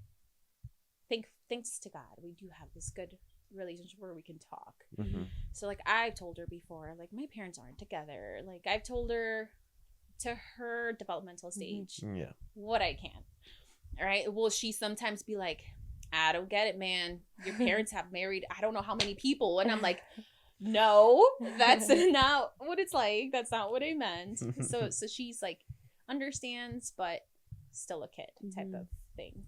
thanks to God, we do have this good relationship where we can talk. So like I've told her before, like my parents aren't together. Like I've told her to her developmental stage what I can. All right. Will she sometimes be like, I don't get it, man. Your parents have married I don't know how many people. And I'm like, no, that's not what it's like. That's not what I meant. So she's like understands, but still a kid type of thing.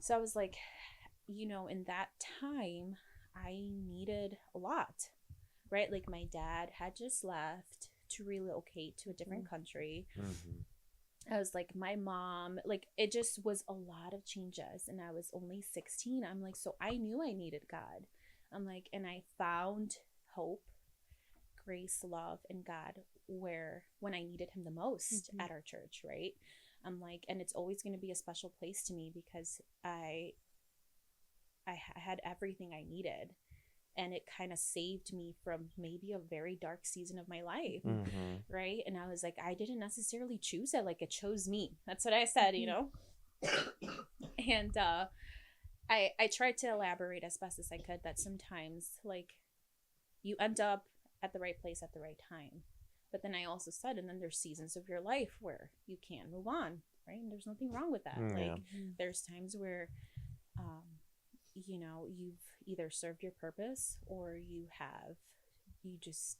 So I was like, you know, in that time, I needed a lot, right? Like my dad had just left to relocate to a different country. I was like, my mom, like it just was a lot of changes, and I was only 16. I'm like, so I knew I needed God. I'm like, and I found hope, grace, love, and God when I needed him the most at our church, right? I'm like, and it's always going to be a special place to me because I I had everything I needed. And it kind of saved me from maybe a very dark season of my life. Right. And I was like, I didn't necessarily choose it. Like, it chose me. That's what I said, you know? And I tried to elaborate as best as I could that sometimes, like, you end up at the right place at the right time. But then I also said, and then there's seasons of your life where you can move on, right? And there's nothing wrong with that. Like, there's times where, you know, you've either served your purpose or you just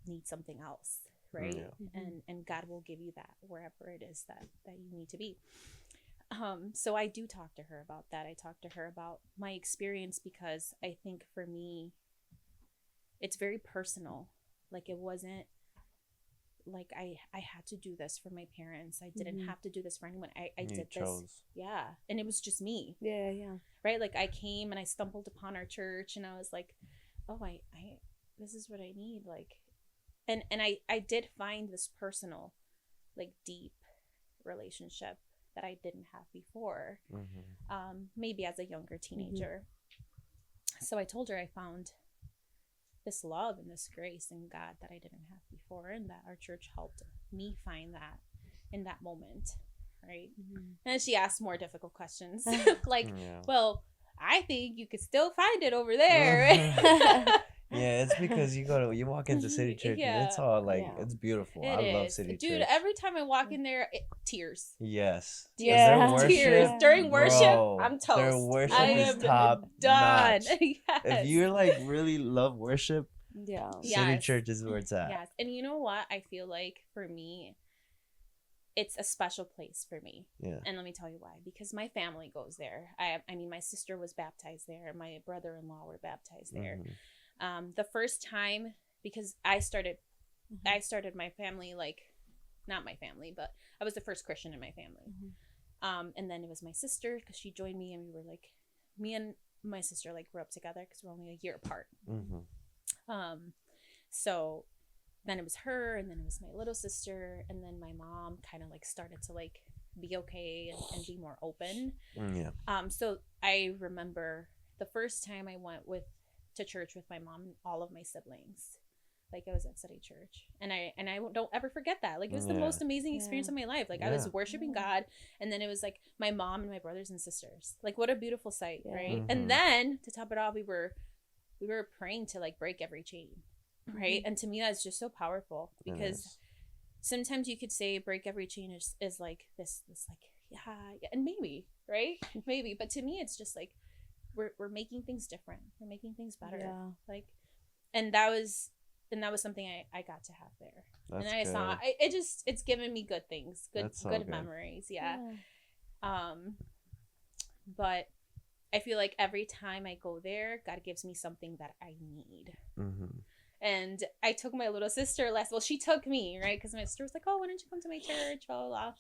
need something else, right? And God will give you that wherever it is that you need to be. So I do talk to her about that. I talk to her about my experience, because I think for me, it's very personal. Like, it wasn't like I had to do this for my parents. I didn't have to do this for anyone. I did this. Yeah. And it was just me. Yeah. Right? Like, I came and I stumbled upon our church and I was like, oh, I this is what I need. Like, and I did find this personal, like, deep relationship that I didn't have before. Maybe as a younger teenager. So I told her I found this love and this grace in God that I didn't have before, and that our church helped me find that in that moment, right? And she asked more difficult questions, like, well, I think you could still find it over there. Yeah, it's because you walk into City Church and it's all like, it's beautiful. I love City Church. Dude, every time I walk in there, tears. Yes. Yeah. Worship, tears. During worship, bro, I'm toast. Their worship I is am top done. notch. If you like really love worship, City Church is where it's at. Yes. And you know what? I feel like for me, it's a special place for me. Yeah. And let me tell you why. Because my family goes there. I mean, my sister was baptized there. My brother-in-law were baptized there. The first time, because I started my family, like, not my family, but I was the first Christian in my family. And then it was my sister, because she joined me, and we were like, me and my sister, like, grew up together because we're only a year apart. So then it was her, and then it was my little sister, and then my mom kind of like started to like be okay and be more open. So I remember the first time I went to church with my mom and all of my siblings. Like, I was at City Church, and I don't ever forget that. Like, it was the most amazing experience of my life. Like, I was worshiping God, and then it was like my mom and my brothers and sisters. Like, what a beautiful sight, right? And then to top it off, we were praying to like break every chain, right? And to me, that's just so powerful, because sometimes you could say break every chain is like this like, yeah, and maybe, right? Maybe, but to me, it's just like we're making things different. We're making things better. Like, and that was something I got to have there. That's and I saw it's given me good things, good memories. But I feel like every time I go there, God gives me something that I need. And I took my little sister she took me, right? Because my sister was like, oh, why don't you come to my church, blah blah blah.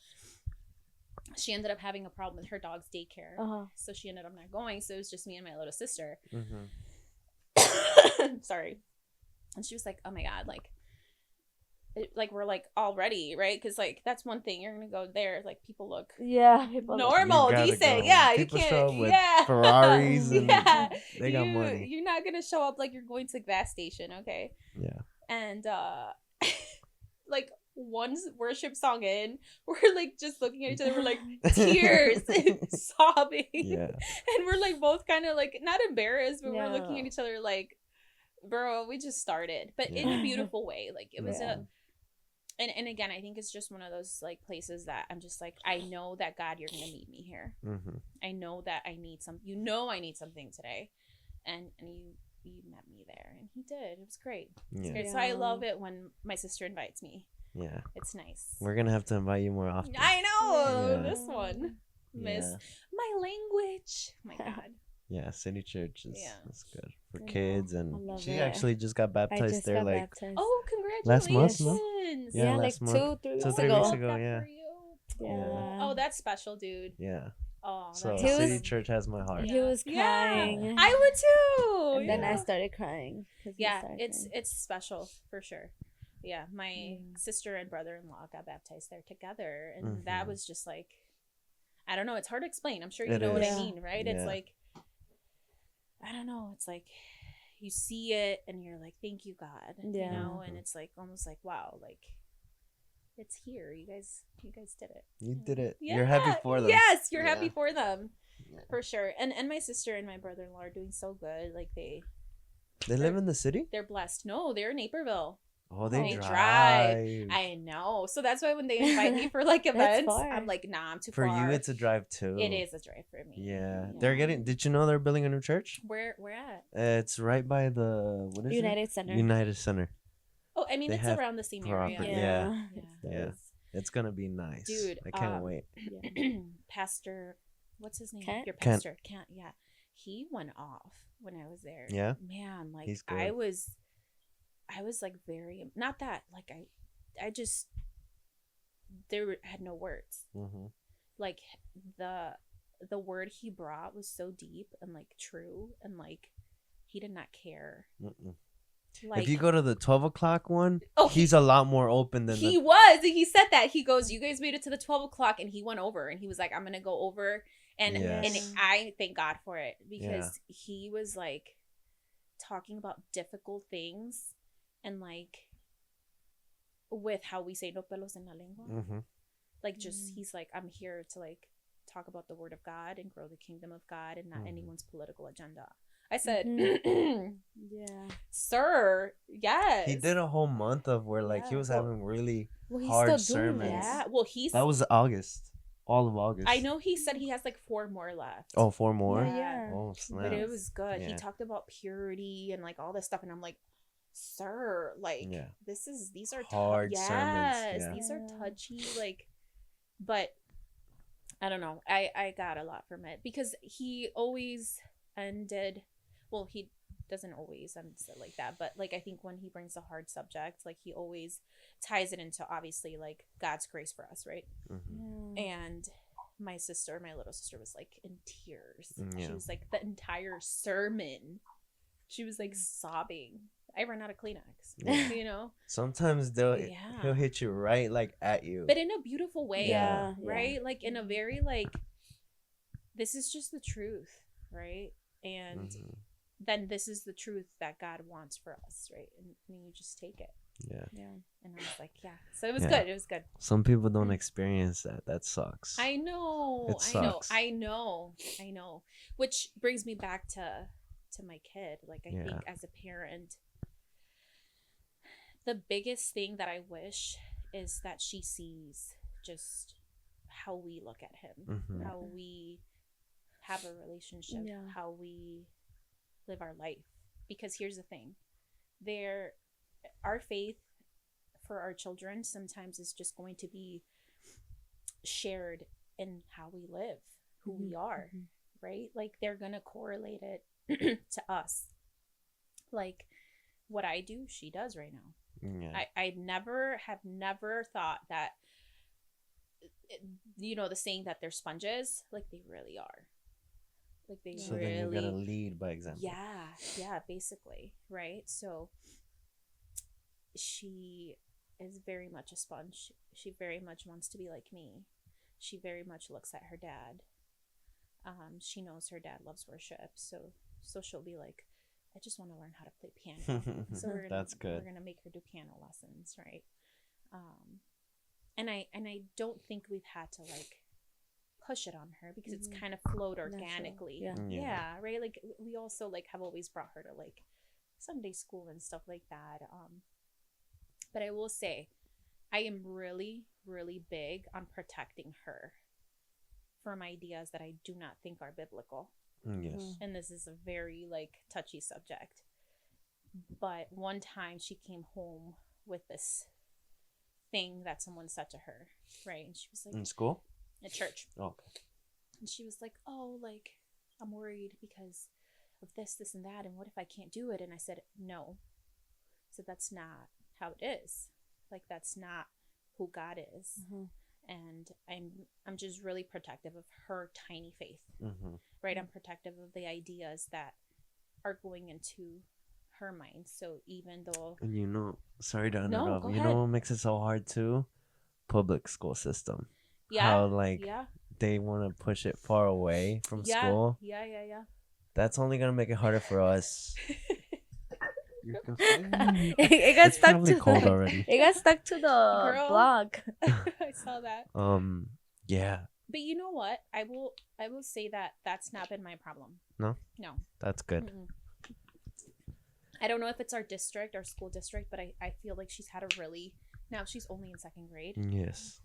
She ended up having a problem with her dog's daycare, so she ended up not going. So it was just me and my little sister. Sorry. And she was like, oh my God, like we're like all ready, right? Because like that's one thing, you're gonna go there, like people look normal, decent. Go. People you can't show up with Ferraris and they got money. You're not gonna show up like you're going to the gas station, okay? And like one worship song in, we're like just looking at each other, we're like tears sobbing, and we're like both kind of like not embarrassed, but we're looking at each other like, bro, we just started, but in a beautiful way. Like, it was and again, I think it's just one of those like places that I'm just like, I know that God, you're gonna meet me here. I know that I need I need something today, and you met me there, and he did. It was great. So I love it when my sister invites me. It's nice. We're gonna have to invite you more often. I know. This one, miss my language. Oh my God. City Church is good for kids, and she actually just got baptized there. Oh, congratulations! Last month, no? Like 2-3 weeks ago. Oh, that's special, dude. Oh, so City Church has my heart. He was crying. I would too. And then I started crying. It's special for sure. My sister and brother-in-law got baptized there together, and that was just like, I don't know, it's hard to explain. I'm sure you know what I mean, right? It's like I don't know. It's like you see it and you're like, thank you, God. Yeah. You know, and it's like almost like, wow, like it's here. You guys did it. You did it. Yeah. You're happy for them. Yes, you're Yeah. happy for them. Yeah. For sure. And my sister and my brother-in-law are doing so good. Like They live in the city? they're blessed. No, they're in Naperville. Oh, they They drive. I know. So that's why when they invite me for like events, far. I'm like, nah, I'm too For far. you, it's a drive too. It is a drive for me. Yeah. They're getting. Did you know they're building a new church? Where at? It's right by the what is United Center. it? United Center. Oh, I mean, They it's have around the same property. area. Yeah. Yeah. Yeah. It's gonna be nice, Dude, I can't wait. Yeah. Pastor, what's his name? Kent? Your Kent. pastor, Kent. Yeah, he went off when I was there. Yeah? Man, like He's good. I was like very not that like I just had no words. Mm-hmm. Like the word he brought was so deep and like true and like he did not care. Mm-mm. Like If you go to the 12 o'clock one, Oh, he's a lot more open than he the. was. He said that. He goes, you guys made it to the 12 o'clock. And he went over and he was like, I'm going to go over. And Yes. and I thank God for it because he was like talking about difficult things and like with how we say no pelos en la lengua. Mm-hmm. Like just, he's like, I'm here to like talk about the word of God and grow the kingdom of God and not Mhm. anyone's political agenda. I said, Yeah. sir, yes. He did a whole month of where like he Yeah. was Well, having really Well, he's hard still doing sermons. this. Yeah. Well, he's. That was August. All of August. I know he said he has like 4 more left. Oh, 4 more? Yeah. Oh, snap. But it was good. He Yeah. talked about purity and like all this stuff, and I'm like, sir, like Yeah. these are Hard yes, sermons, yeah. these are Yeah. touchy, like, but I don't know. I got a lot from it because he always ended. Well, he doesn't always end it like that, but like I think when he brings a hard subject, like he always ties it into obviously like God's grace for us, right? Mm-hmm. And my little sister was like in tears. Yeah. She was like the entire sermon. She was like sobbing. I ran out of Kleenex, Yeah. you know? Sometimes Yeah. he'll hit you right like at you. But in a beautiful way, Yeah. right? Like in a very like, this is just the truth, right? And Mhm. then this is the truth that God wants for us, right? And you just take it. Yeah. Yeah. And I was like, yeah. So it was Yeah. good. It was good. Some people don't experience that. That sucks. I know. It I know. sucks. I know. Which brings me back to my kid. Like I Yeah. think as a parent, the biggest thing that I wish is that she sees just how we look at him, Mhm. how we have a relationship, Yeah. how we live our life. Because here's the thing. Our faith for our children sometimes is just going to be shared in how we live, who we are, right? Like they're gonna correlate it to us. Like what I do, she does right now. Yeah. I have never thought that, you know, the saying that they're sponges, like they really are. Like they So really, then you gotta lead by example. yeah, basically, right? So she is very much a sponge. She very much wants to be like me. She very much looks at her dad. She knows her dad loves worship, so she'll be like, I just want to learn how to play piano. So That's good. We're gonna make her do piano lessons, right? And I don't think we've had to like push it on her because it's kind of flowed organically. Yeah. Right. Like we also like have always brought her to like Sunday school and stuff like that. But I will say, I am really, really big on protecting her from ideas that I do not think are biblical. Yes. And this is a very like touchy subject. But one time she came home with this thing that someone said to her, right? And she was like, In school? at church. Oh, okay. And she was like, oh, like, I'm worried because of this, and that. And what if I can't do it? And I said, no. So that's not how it is. Like, that's not who God is. And I'm just really protective of her tiny faith, right? I'm protective of the ideas that are going into her mind. So even though, And you know, sorry to No, interrupt. go You ahead. know what makes it so hard too? Public school system. yeah, How like yeah, they want to push it far away from school. yeah. That's only gonna make it harder for us. It got It's stuck probably to cold the, already. It got stuck to the Girl. block. I saw that. Yeah, But you know what? I will say that that's not been my problem. No? No. that's good. Mm-mm. I don't know if it's our district, our school district, but I feel like she's had a really. Now she's only in second grade. Yes.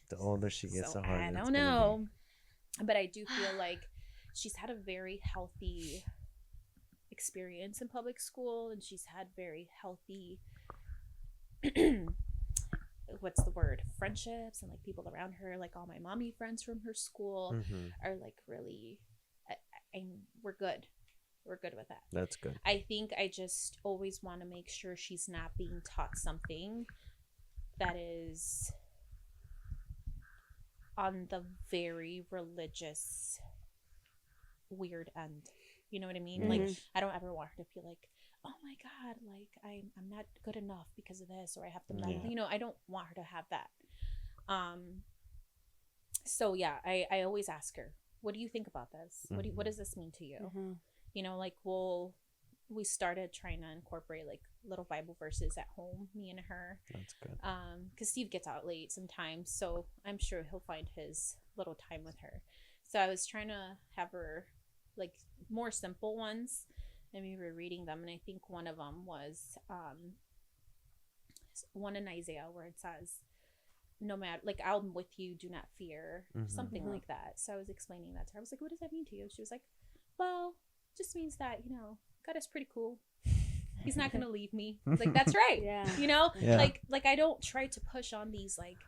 The older she gets, So the harder I it's don't gonna know. But I do feel like she's had a very healthy experience in public school, and she's had very healthy what's the word, friendships, and like people around her, like all my mommy friends from her school be. Mm-hmm. are like really and we're good with that. That's good. I think I just always want to make sure she's not being taught something that is on the very religious weird end. You know what I mean? Like, I don't ever want her to feel like, oh my God, like I'm not good enough because of this, or I have to Yeah. you know, I don't want her to have that. So yeah, I always ask her, what do you think about this? What does this mean to you? You know, like we started trying to incorporate like little Bible verses at home, me and her. That's good. Because Steve gets out late sometimes, so I'm sure he'll find his little time with her. So I was trying to have her like more simple ones, and we were reading them, and I think one of them was one in Isaiah where it says, no matter, like, I'm with you, do not fear, something like that. So I was explaining that to her. I was like, what does that mean to you? She was like, well, it just means that, you know, God is pretty cool. He's not gonna leave me. Like, that's right. Yeah. You know, Yeah. like I don't try to push on these like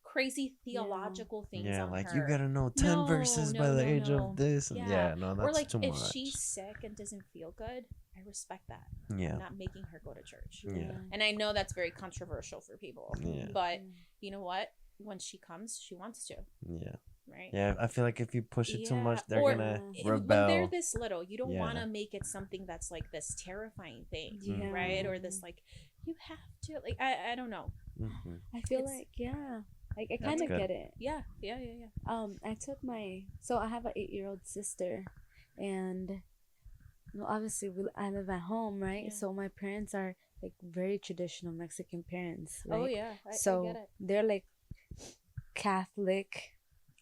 crazy theological things. Yeah, on like her. you gotta know 10 verses by the age no. of this. And yeah, no, that's or like too if much. she's sick and doesn't feel good, I respect that. Yeah. I'm not making her go to church. Yeah. And I know that's very controversial for people. Yeah. But you know what? When she comes, she wants to. Yeah. Right? Yeah, I feel like if you push it too much, they're Or gonna when rebel. they're this little, you don't Yeah. want to make it something that's like this terrifying thing, Yeah. right? Or this like, you have to, like, I don't know. Mm-hmm. I feel It's- like, yeah. Like, I That's kind of good. get it. Yeah. I took so I have an 8-year-old sister, and obviously I live at home, right? Yeah. So my parents are like very traditional Mexican parents, right? Oh yeah. I So get it. they're like Catholic,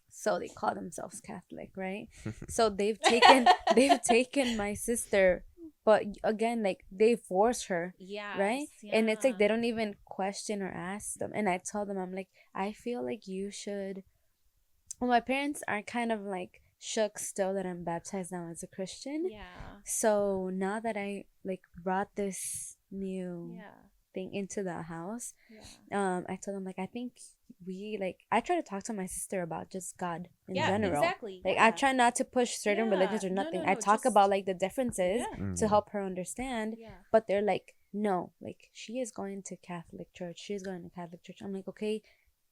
so they call themselves Catholic, right? So they've taken my sister, but again, like, they force her, Yeah. right? And it's like they don't even question or ask them. And I tell them, I'm like, I feel like you should. Well, my parents are kind of like shook still that I'm baptized now as a Christian. Yeah. So now that I like brought this new Yeah. thing into the house, Yeah. I told them, like, I think I try to talk to my sister about just God in general. Exactly. Like, yeah. I try not to push certain Yeah. religions or No, nothing. no, I no, talk just- about like the differences Yeah. to help her understand. Yeah. But they're like, no, like, she is going to Catholic church. She's going to Catholic church. I'm like, okay,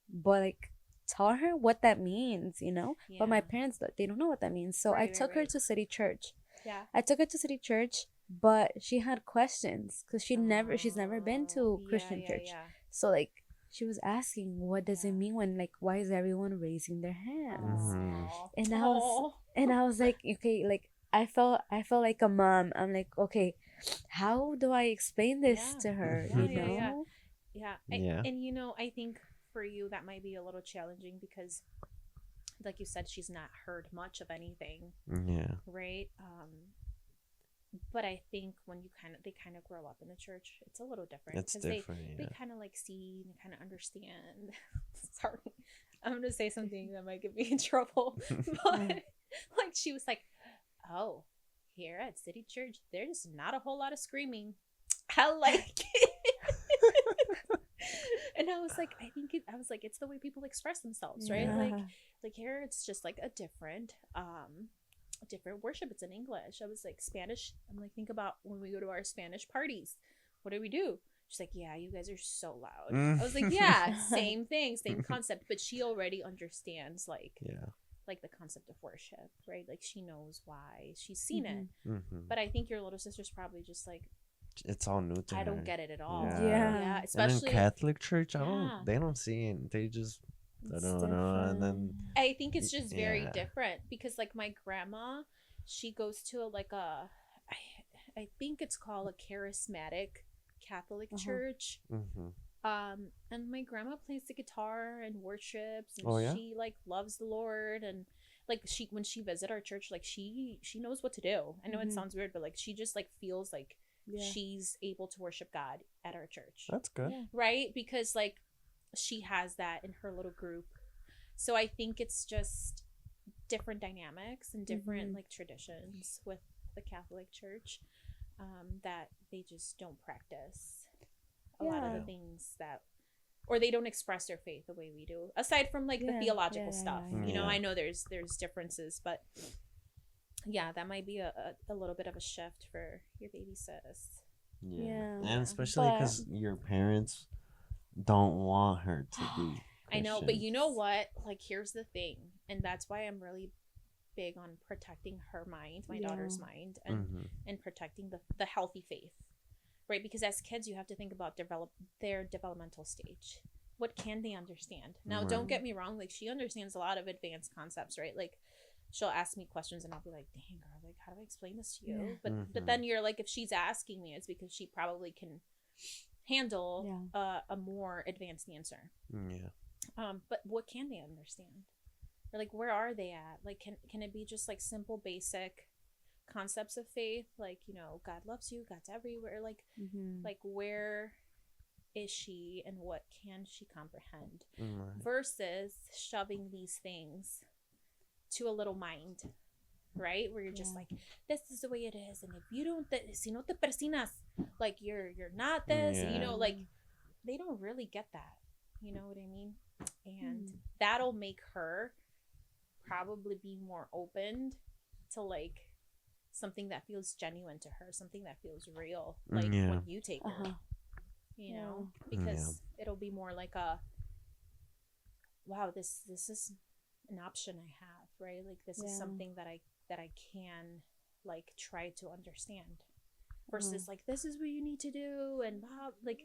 but like, tell her what that means, you know? But my Yeah. parents, they don't know what that means. So I Right, took her right. to City Church. Yeah. I took her to City Church, but she had questions because she's never been to Christian church. Yeah. So like, she was asking, what does it Yeah. mean when, like, why is everyone raising their hands? Aw. And I was like, okay, like, I felt like a mom. I'm like, okay, how do I explain this Yeah. to her? Yeah, You yeah, know? yeah. Yeah. And you know, I think for you that might be a little challenging because, like you said, she's not heard much of anything, Yeah. right? But I think when they kind of grow up in the church, it's a little different. It's 'cause different. They Yeah. kind of like see and kind of understand. Sorry, I'm gonna say something that might get me in trouble. But like, she was like, "Oh, here at City Church, there's not a whole lot of screaming. I like it." And I was like, it's the way people express themselves, right? Yeah. Like here, it's just like a different worship. It's in English. I was like, Spanish. I'm like, think about when we go to our Spanish parties. What do? She's like, yeah, you guys are so loud. I was like, yeah, same thing, same concept. But she already understands like the concept of worship, right? Like, she knows why. She's seen it. Mm-hmm. But I think your little sister's probably just like, It's all new to her. I don't get it at all. Yeah. Yeah. And Especially in Catholic church, Yeah. they don't see it. They just It's don't know. And then I think it's just very Yeah. different because like my grandma, she goes to I think it's called a charismatic Catholic church. And my grandma plays the guitar and worships, and Oh, yeah? she like loves the Lord, and like when she visit our church, like she knows what to do. I know it sounds weird, but like she just like feels like she's able to worship God at our church. That's good. Right? Because like she has that in her little group. So I think it's just different dynamics and different like traditions with the Catholic Church that they just don't practice a lot of the things that, or they don't express their faith the way we do, aside from like the theological stuff. You know, I know there's differences, but yeah, that might be a little bit of a shift for your baby sis. And especially because your parents don't want her to be Christian. I know, but you know what? Like, here's the thing, and that's why I'm really big on protecting her mind, my daughter's mind, and protecting the healthy faith, right? Because as kids, you have to think about their developmental stage. What can they understand? Now, don't get me wrong. Like, she understands a lot of advanced concepts, right? Like, she'll ask me questions, and I'll be like, "Dang, girl, like, how do I explain this to you?" But then you're like, if she's asking me, it's because she probably can handle a more advanced answer. But what can they understand? Or like, where are they at? Like, can it be just like simple, basic concepts of faith? Like, you know, God loves you, God's everywhere. Like, like where is she and what can she comprehend? Versus shoving these things to a little mind, right? Where you're just like, this is the way it is, and if you don't, si no te persinas, like you're not this, you know, like they don't really get that. You know what I mean? And that'll make her probably be more open to like something that feels genuine to her, something that feels real, like when you take her, you know, because it'll be more like a, wow, this is an option I have, right? Like this is something that I can like try to understand, versus like, this is what you need to do, and like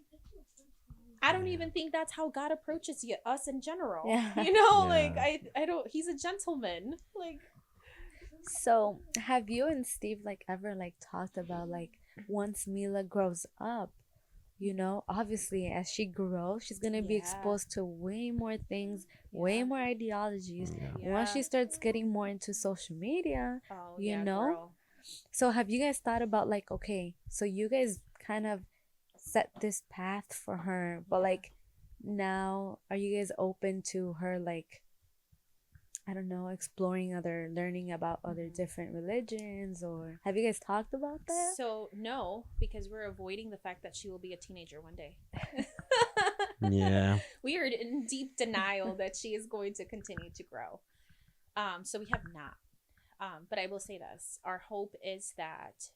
I don't even think that's how God approaches us in general. You know, like I don't. He's a gentleman. Like, so have you and Steve like ever like talked about like once Mila grows up, you know, obviously as she grows, she's gonna be exposed to way more things, way more ideologies. Once she starts getting more into social media, you know. girl. So have you guys thought about like, okay, so you guys kind of set this path for her, but like now are you guys open to her like, I don't know, learning about other different religions, or have you guys talked about that? So no, because we're avoiding the fact that she will be a teenager one day. We are in deep denial that she is going to continue to grow. So we have not. But I will say this: our hope is that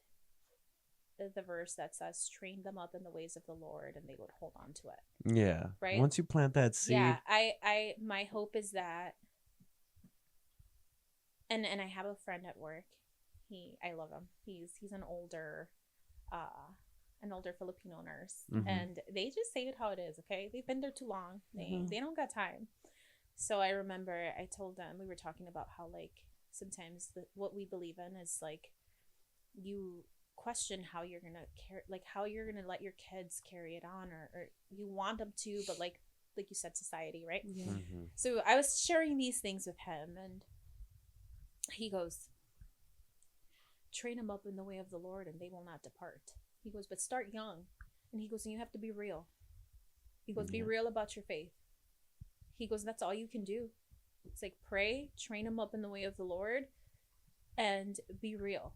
the verse that says, "Train them up in the ways of the Lord, and they would hold on to it." Yeah. Right. Once you plant that seed. Yeah. My hope is that. And I have a friend at work. I love him. He's an older Filipino nurse, and they just say it how it is. Okay, they've been there too long. They don't got time. So I remember I told them, we were talking about how like sometimes what we believe in is like, you question how you're gonna how you're gonna let your kids carry it on, or you want them to, but like you said, society, right? So I was sharing these things with him, and he goes, "Train them up in the way of the Lord, and they will not depart." He goes, "But start young." And he goes, "And you have to be real." He goes, "Be real about your faith." He goes, "That's all you can do. It's like, pray, train them up in the way of the Lord, and be real.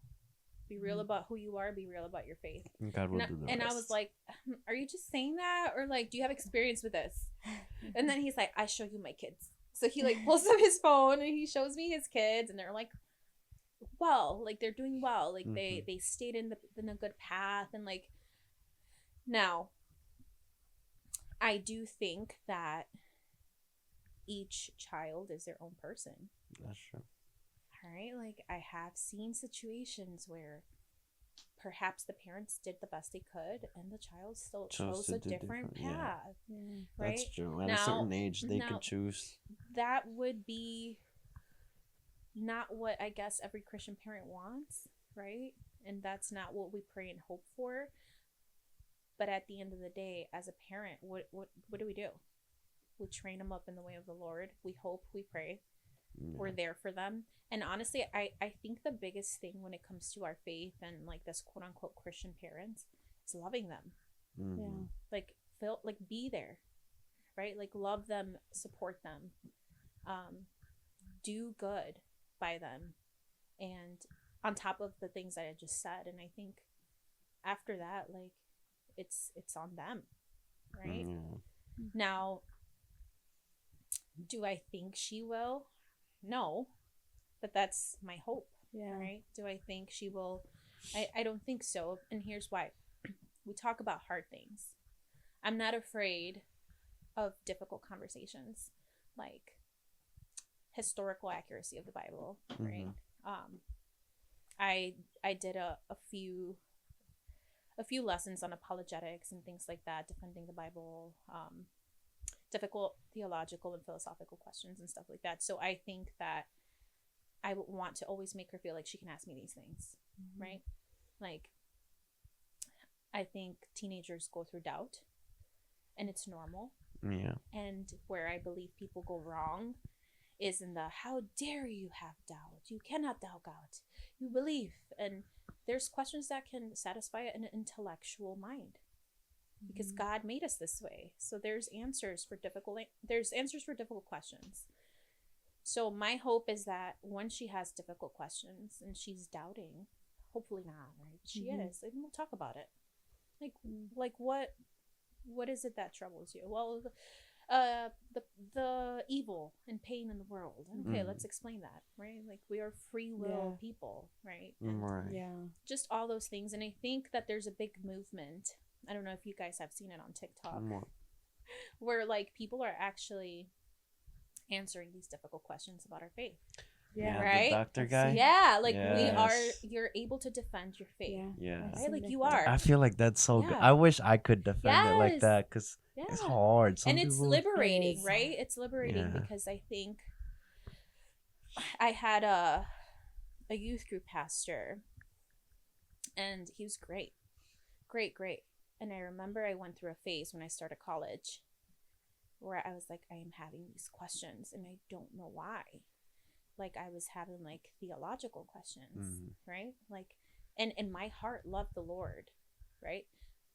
Be real about who you are. Be real about your faith." God will do the and I rest. was like, "Are you just saying that? Or like, do you have experience with this?" And then he's like, "I show you my kids." So he like pulls up his phone and he shows me his kids, and they're like, well, like they're doing well. Like they stayed in a good path. And like, now I do think that each child is their own person. That's true. All right. Like, I have seen situations where perhaps the parents did the best they could, and the child still chose a different path. Right? That's true. At a certain age, they can choose. That would be not what I guess every Christian parent wants, right? And that's not what we pray and hope for. But at the end of the day, as a parent, what do? We train them up in the way of the Lord. We hope, we pray. We're there for them. And honestly, I think the biggest thing when it comes to our faith and like this quote unquote Christian parents is loving them. Yeah. Like be there, right? Like love them, support them, do good by them, and on top of the things that I just said. And I think after that, like it's on them, right? Now, do I think she will? No, but that's my hope. Yeah. Right? Do I think she will? I don't think so. And here's why. We talk about hard things. I'm not afraid of difficult conversations, like historical accuracy of the Bible, right? I did a few lessons on apologetics and things like that, defending the Bible, difficult theological and philosophical questions and stuff like that. So I think that I want to always make her feel like she can ask me these things, right? Like, I think teenagers go through doubt, and it's normal. Yeah. And where I believe people go wrong is in the how dare you have doubt? You cannot doubt God. You believe. And there's questions that can satisfy an intellectual mind, because God made us this way. So there's answers for difficult questions. So my hope is that when she has difficult questions and she's doubting, hopefully not, right? She is, and we'll talk about it. Like what is it that troubles you? Well, the evil and pain in the world. Okay, let's explain that, right? Like, we are free will people, right? Right. Yeah. Just all those things. And I think that there's a big movement. I don't know if you guys have seen it on TikTok, where like people are actually answering these difficult questions about our faith. Yeah. Right? The doctor guy. Yeah, like Yes. you're able to defend your faith. Yeah. Right? Like you are. I feel like that's so good. Yeah. I wish I could defend it like Yes. that, because Yeah. it's hard. Some And it's people- liberating, It is. right? It's liberating Yeah. because I think I had a youth group pastor, and he was great. Great. And I remember I went through a phase when I started college where I was like, I am having these questions and I don't know why. Like, I was having like theological questions, right? Like, and my heart loved the Lord, right?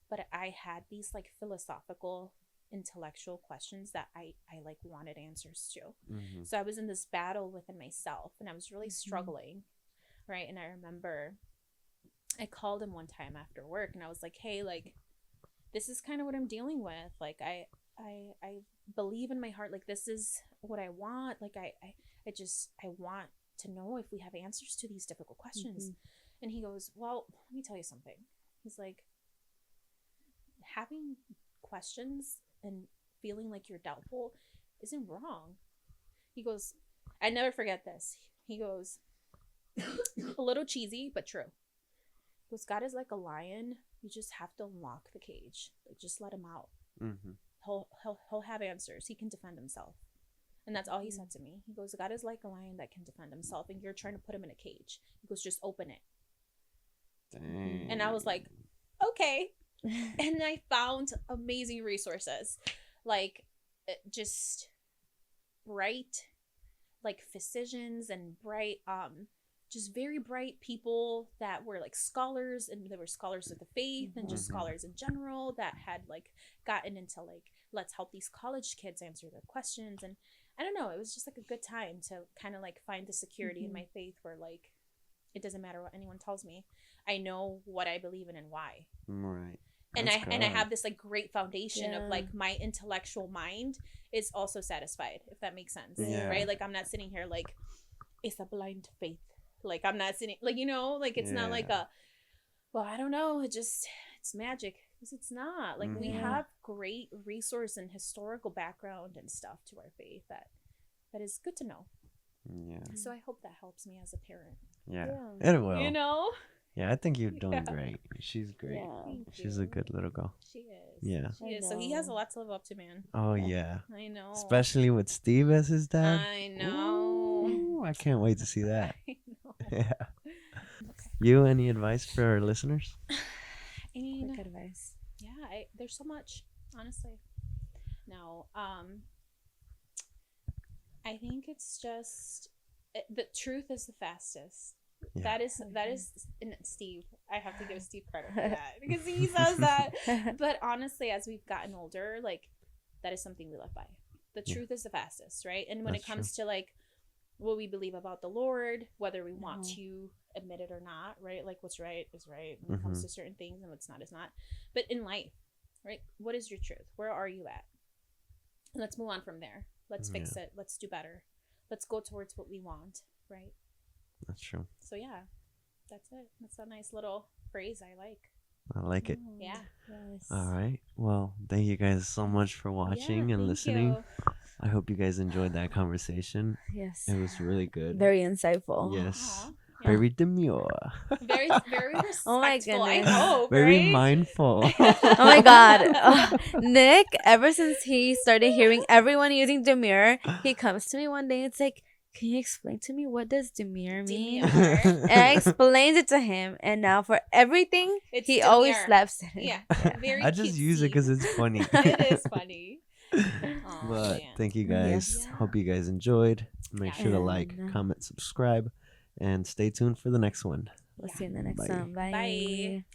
But I had these like philosophical, intellectual questions that I like wanted answers to. So I was in this battle within myself, and I was really struggling, right? And I remember I called him one time after work, and I was like, hey, like, this is kind of what I'm dealing with. Like, I believe in my heart, like, this is what I want. Like, I want to know if we have answers to these difficult questions. And he goes, well, let me tell you something. He's like, having questions and feeling like you're doubtful isn't wrong. He goes, I never forget this. He goes, a little cheesy, but true. He goes, God is like a lion. You just have to unlock the cage. Like, just let him out. He'll have answers. He can defend himself. And that's all he said to me. He goes, God is like a lion that can defend himself, and you're trying to put him in a cage. He goes, just open it. Dang. And I was like, okay. And I found amazing resources, like just bright, like physicians and bright, just very bright people that were like scholars, and they were scholars of the faith and just scholars in general that had like gotten into like, let's help these college kids answer their questions. And I don't know, it was just like a good time to kind of like find the security in my faith where like, it doesn't matter what anyone tells me. I know what I believe in and why. Right. And That's I good. have this like great foundation of like my intellectual mind is also satisfied, if that makes sense. Yeah. Right? Like, I'm not sitting here like, it's a blind faith. Like, I'm not sitting like, you know, like, it's not like a, well, I don't know, it's magic. Because it's not. Like, we have great resource and historical background and stuff to our faith that is good to know. Yeah. So I hope that helps me as a parent. Yeah. Yeah. It will. You know? Yeah, I think you're doing great. She's great. Yeah. Thank She's you. a good little girl. She is. Yeah. She is. So he has a lot to live up to, man. Oh, yeah. I know. Especially with Steve as his dad. I know. Ooh, I can't wait to see that. I know. Yeah. You, any advice for our listeners? I mean, Quick advice. yeah, there's so much, honestly. No, I think it's just the truth is the fastest. Yeah. That is, and Steve. I have to give Steve credit for that because he says that. But honestly, as we've gotten older, like that is something we live by. The truth is the fastest, right? And when That's it comes to like what we believe about the Lord, whether we want to admit it or not, right? Like what's right is right when it comes to certain things, and what's not is not. But in life, right? What is your truth? Where are you at? And let's move on from there. Let's fix it. Let's do better. Let's go towards what we want, right? That's true. So yeah, that's it. That's a nice little phrase I like. I like it. Yeah. Yes. All right. Well, thank you guys so much for watching and thank listening. you. I hope you guys enjoyed that conversation. Yes. It was really good. Very insightful. Yes. Aw, yeah. Very demure. Very respectful. Oh my I goodness. hope, Very right? mindful. Oh my God. Nick, ever since he started hearing everyone using demure, he comes to me one day and it's like, can you explain to me what does demure mean? Demure. And I explained it to him, and now for everything, It's he always demure. slaps it. Yeah. Very I just use it because it's funny. It is funny. Aw, But man. thank you guys. Yes. Hope you guys enjoyed. Make Yeah. sure to like, And- comment, subscribe, and stay tuned for the next one. We'll see you in the next Bye. one. Bye. Bye.